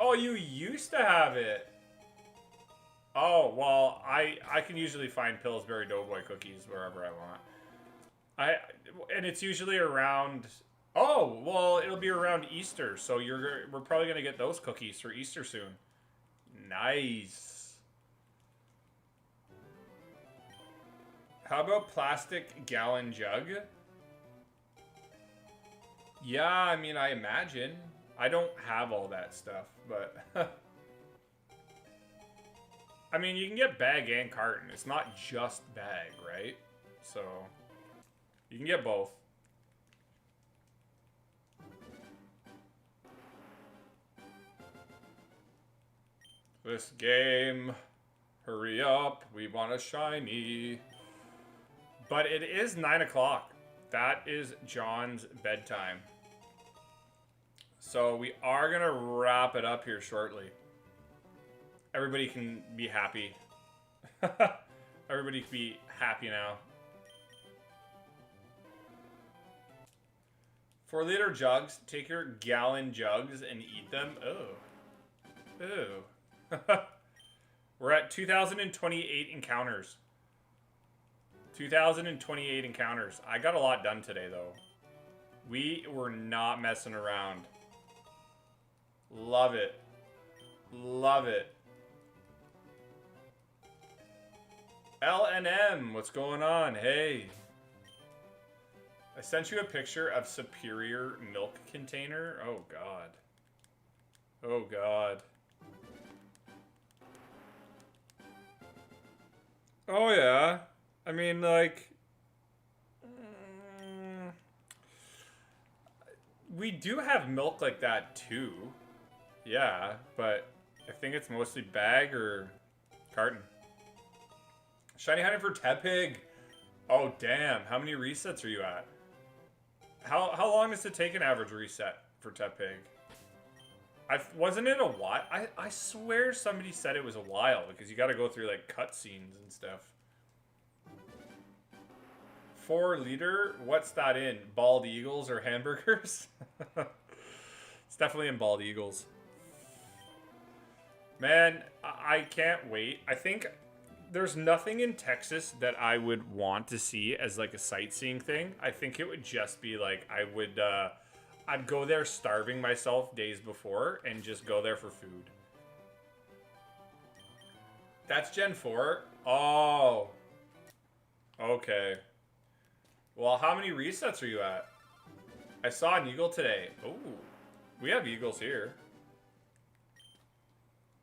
Oh, you used to have it. Oh, well, I can usually find Pillsbury Doughboy cookies wherever I want. And it's usually around... Oh, well, it'll be around Easter, so we're probably going to get those cookies for Easter soon. Nice. How about plastic gallon jug? Yeah, I mean, I imagine. I don't have all that stuff, but... I mean, you can get bag and carton. It's not just bag, right? So, you can get both. This game, hurry up, we want a shiny. But it is 9 o'clock. That is John's bedtime. So we are gonna wrap it up here shortly. Everybody can be happy. Everybody can be happy now. 4-liter jugs. Take your gallon jugs and eat them. Oh. Ew. We're at 2,028 encounters. 2,028 encounters. I got a lot done today, though. We were not messing around. Love it. Love it. LNM, what's going on? Hey. I sent you a picture of Superior milk container. Oh, God. Oh, God. Oh, yeah. I mean, like... we do have milk like that, too. Yeah, but I think it's mostly bag or Carton. Shiny hunting for Tepig. Oh, damn. How many resets are you at? How long does it take an average reset for Tepig? Wasn't it a while? I swear somebody said it was a while because you got to go through like cutscenes and stuff. 4 liter? What's that in? Bald eagles or hamburgers? It's definitely in bald eagles. Man, I can't wait. I think there's nothing in Texas that I would want to see as like a sightseeing thing. I think it would just be like I'd go there starving myself days before and just go there for food. That's Gen 4? Oh. Okay. Well, how many resets are you at? I saw an eagle today. Oh. We have eagles here.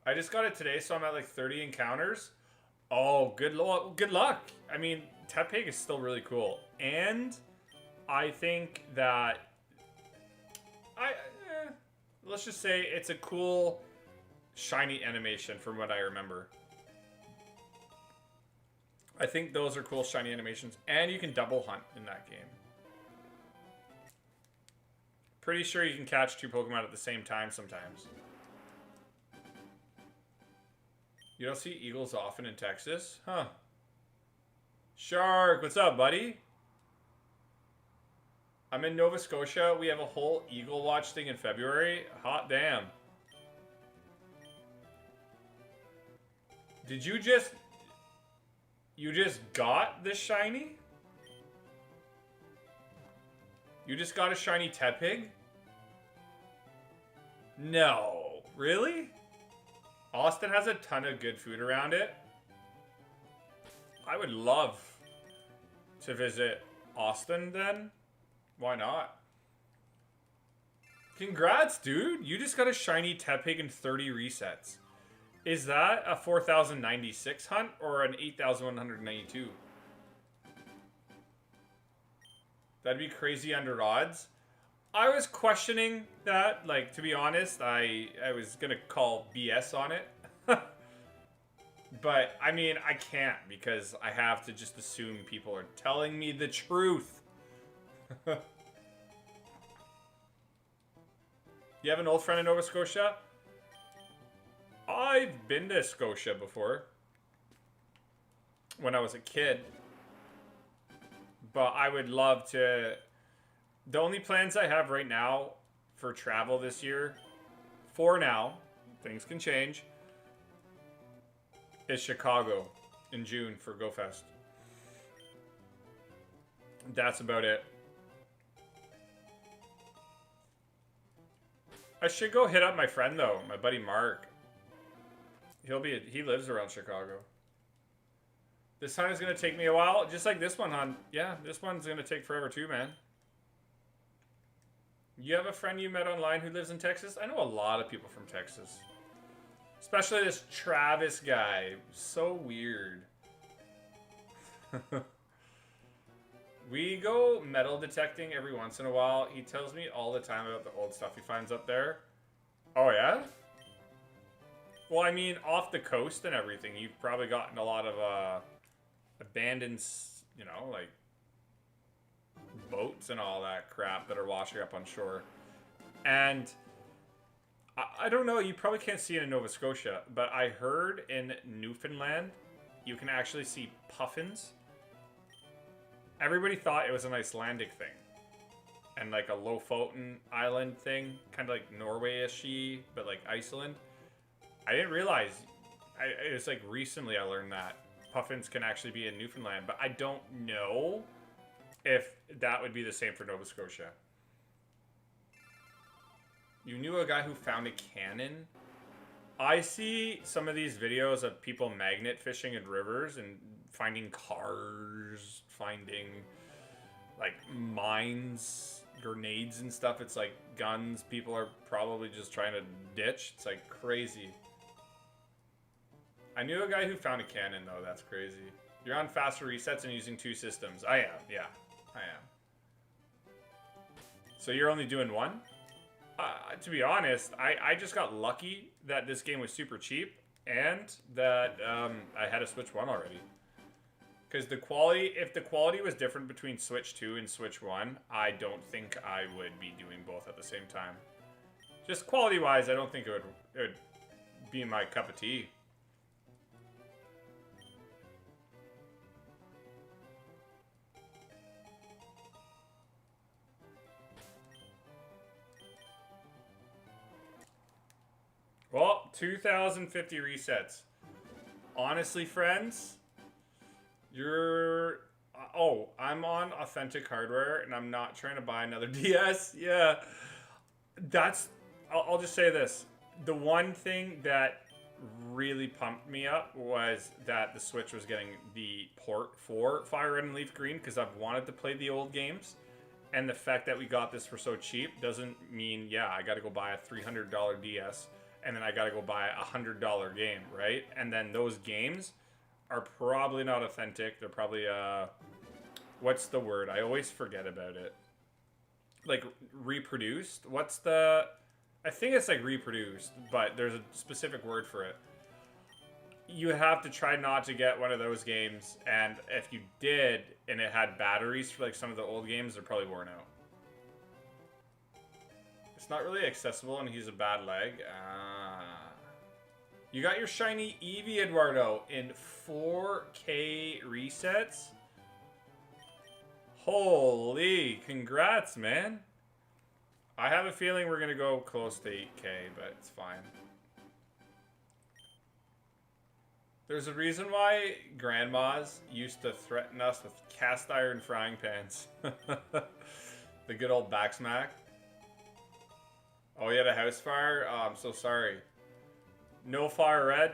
I just got it today, so I'm at like 30 encounters. Oh, good luck. I mean, Tepig is still really cool. And I think that let's just say it's a cool shiny animation from what I remember. I think those are cool shiny animations. And you can double hunt in that game. Pretty sure you can catch 2 Pokemon at the same time sometimes. You don't see eagles often in Texas? Huh. Shark, what's up, buddy? I'm in Nova Scotia. We have a whole eagle watch thing in February. Hot damn. Did you just... You just got this shiny? You just got a shiny Tepig? No. Really? Austin has a ton of good food around it. I would love to visit Austin then. Why not? Congrats, dude. You just got a shiny Tepig in 30 resets. Is that a 4,096 hunt or an 8,192? That'd be crazy under odds. I was questioning that. Like, to be honest, I was going to call BS on it. But, I mean, I can't because I have to just assume people are telling me the truth. You have an old friend in Nova Scotia? I've been to Scotia before. When I was a kid. But I would love to... The only plans I have right now for travel this year, for now, things can change, is Chicago in June for GoFest. That's about it. I should go hit up my friend though, my buddy Mark. He lives around Chicago. This hunt is gonna take me a while, just like this one, hon. Yeah, this one's gonna take forever too, man. You have a friend you met online who lives in Texas? I know a lot of people from Texas. Especially this Travis guy. So weird. We go metal detecting every once in a while. He tells me all the time about the old stuff he finds up there. Oh, yeah? Well, I mean, off the coast and everything, you've probably gotten a lot of abandoned, you know, like, boats and all that crap that are washing up on shore. And I don't know, you probably can't see it in Nova Scotia, but I heard in Newfoundland you can actually see puffins. Everybody thought it was an Icelandic thing and like a Lofoten island thing, kind of like Norway-ishy, but like Iceland. I didn't realize, it was like recently I learned that puffins can actually be in Newfoundland, but I don't know if that would be the same for Nova Scotia. You knew a guy who found a cannon? I see some of these videos of people magnet fishing in rivers and finding cars, finding like mines, grenades and stuff. It's like guns people are probably just trying to ditch. It's like crazy. I knew a guy who found a cannon though. That's crazy. You're on faster resets and using 2 systems. I am, yeah. I am. So you're only doing 1? To be honest, I just got lucky that this game was super cheap. and that I had a Switch 1 already. Because the quality, if the quality was different between Switch 2 and Switch 1, I don't think I would be doing both at the same time. Just quality-wise, I don't think it would be my cup of tea. Well, 2,050 resets. Honestly, friends, you're... Oh, I'm on authentic hardware, and I'm not trying to buy another DS. Yeah. That's... I'll just say this. The one thing that really pumped me up was that the Switch was getting the port for FireRed and LeafGreen, because I've wanted to play the old games. And the fact that we got this for so cheap doesn't mean, yeah, I got to go buy a $300 DS, and then I got to go buy a $100 game, right? And then those games are probably not authentic. They're probably, what's the word? I always forget about it. Like, reproduced? What's the... I think it's like reproduced, but there's a specific word for it. You have to try not to get one of those games, and if you did, and it had batteries for like some of the old games, they're probably worn out. It's not really accessible, and he's a bad leg. You got your shiny Eevee, Eduardo, in 4K resets? Holy, congrats, man. I have a feeling we're going to go close to 8K, but it's fine. There's a reason why grandmas used to threaten us with cast iron frying pans. The good old backsmack. Oh, you had a house fire? Oh, I'm so sorry. No FireRed.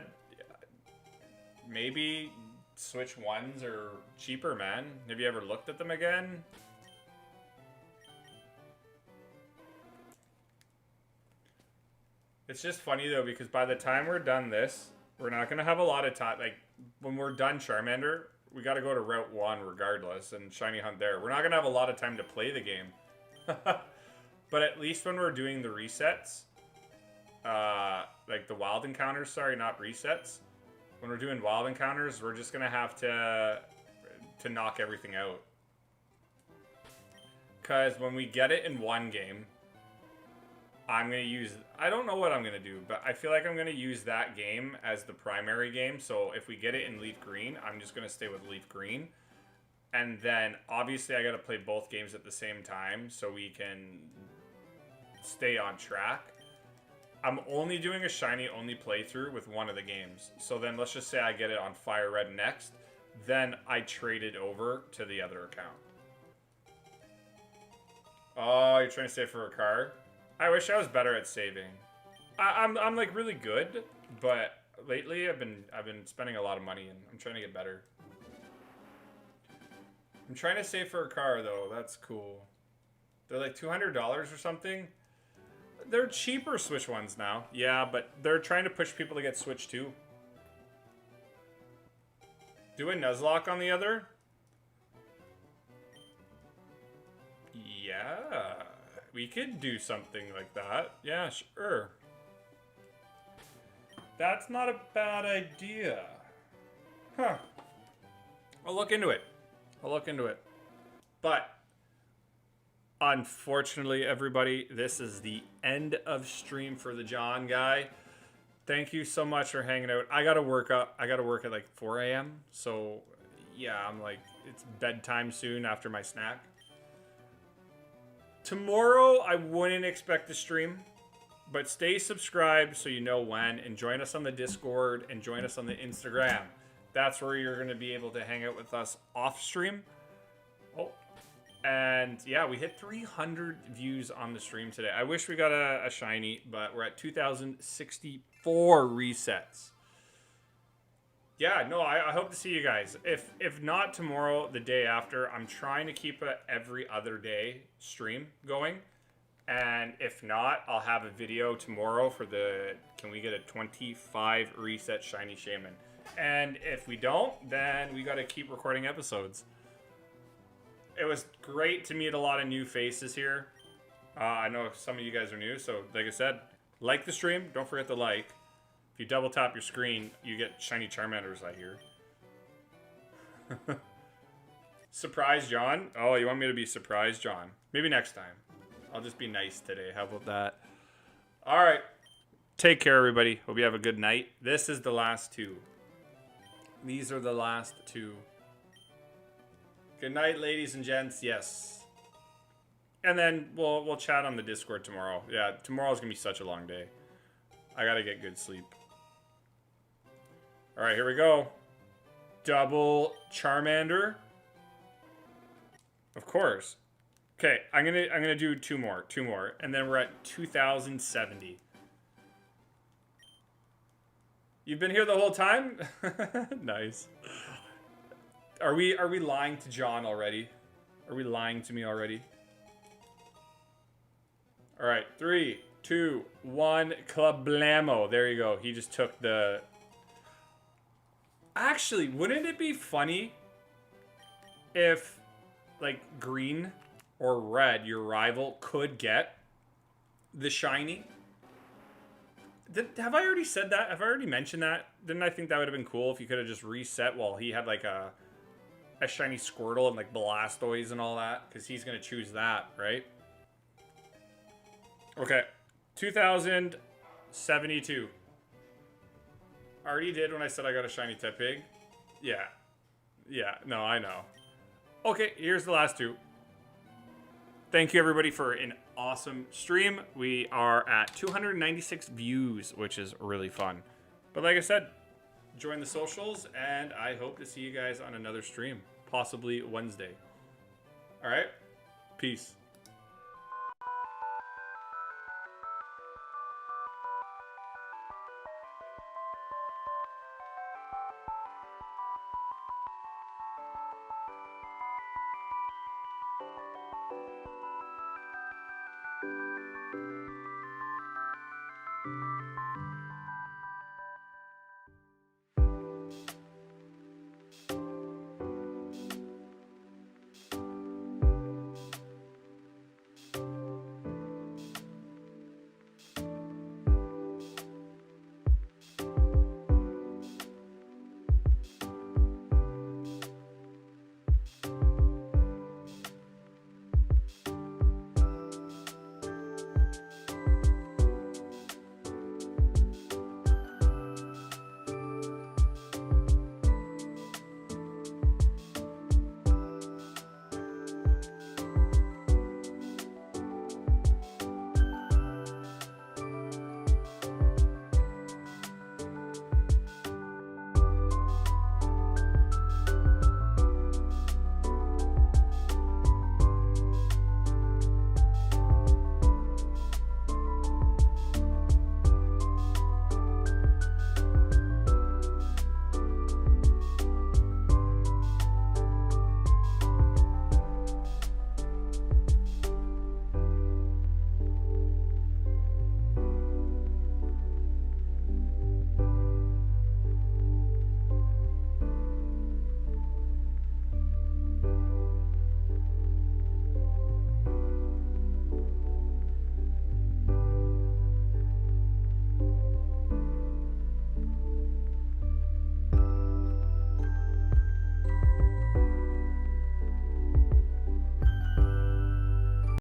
Maybe Switch 1s are cheaper, man. Have you ever looked at them again? It's just funny, though, because by the time we're done this, we're not going to have a lot of time. Like, when we're done Charmander, we got to go to Route 1 regardless and Shiny Hunt there. We're not going to have a lot of time to play the game. But at least when we're doing the resets, like the wild encounters, sorry, not resets. When we're doing wild encounters, we're just going to have to knock everything out. Because when we get it in one game, I'm going to use... I don't know what I'm going to do, but I feel like I'm going to use that game as the primary game. So if we get it in LeafGreen, I'm just going to stay with LeafGreen. And then, obviously, I got to play both games at the same time so we can stay on track. I'm only doing a shiny-only playthrough with one of the games. So then, let's just say I get it on FireRed next. Then I trade it over to the other account. Oh, you're trying to save for a car? I wish I was better at saving. I'm like really good, but lately I've been spending a lot of money and I'm trying to get better. I'm trying to save for a car though. That's cool. They're like $200 or something. They're cheaper Switch ones now. Yeah, but they're trying to push people to get Switch 2. Do a Nuzlocke on the other? Yeah. We could do something like that. Yeah, sure. That's not a bad idea. Huh. I'll look into it. I'll look into it. But, unfortunately, everybody, this is the end of stream for the John guy. Thank you so much for hanging out. I gotta work at like 4 a.m. So, yeah, I'm like, it's bedtime soon after my snack. Tomorrow, I wouldn't expect to stream, but stay subscribed so you know when, and join us on the Discord, and join us on the Instagram. That's where you're going to be able to hang out with us off stream. Oh, and yeah, we hit 300 views on the stream today. I wish we got a shiny, but we're at 2,064 resets. Yeah, no, I hope to see you guys. If not tomorrow, the day after, I'm trying to keep a every other day stream going. And if not, I'll have a video tomorrow for the, can we get a 25 reset shiny shaman? And if we don't, then we got to keep recording episodes. It was great to meet a lot of new faces here. I know some of you guys are new, so like I said, like the stream. Don't forget to like. If you double tap your screen, you get shiny Charmanders, I hear. Surprise John? Oh, you want me to be surprised John? Maybe next time. I'll just be nice today. How about that? All right. Take care, everybody. Hope you have a good night. This is the last two. These are the last two. Good night, ladies and gents. Yes. And then we'll chat on the Discord tomorrow. Yeah, tomorrow's going to be such a long day. I got to get good sleep. All right, here we go. Double Charmander. Of course. Okay, I'm gonna do two more, and then we're at 2070. You've been here the whole time? Nice. Are we lying to John already? Are we lying to me already? All right, 3, 2, 1, Clublamo. There you go. He just took the. Actually, wouldn't it be funny if, like, green or red, your rival, could get the shiny? Have I already said that? Have I already mentioned that? Didn't I think that would have been cool if you could have just reset while he had, like, a shiny Squirtle and, like, Blastoise and all that? Because he's going to choose that, right? Okay. 2072. Already did when I said I got a shiny Tepig. Yeah. Yeah, no, I know. Okay, here's the last two. Thank you, everybody, for an awesome stream. We are at 296 views, which is really fun. But like I said, join the socials, and I hope to see you guys on another stream, possibly Wednesday. All right? Peace.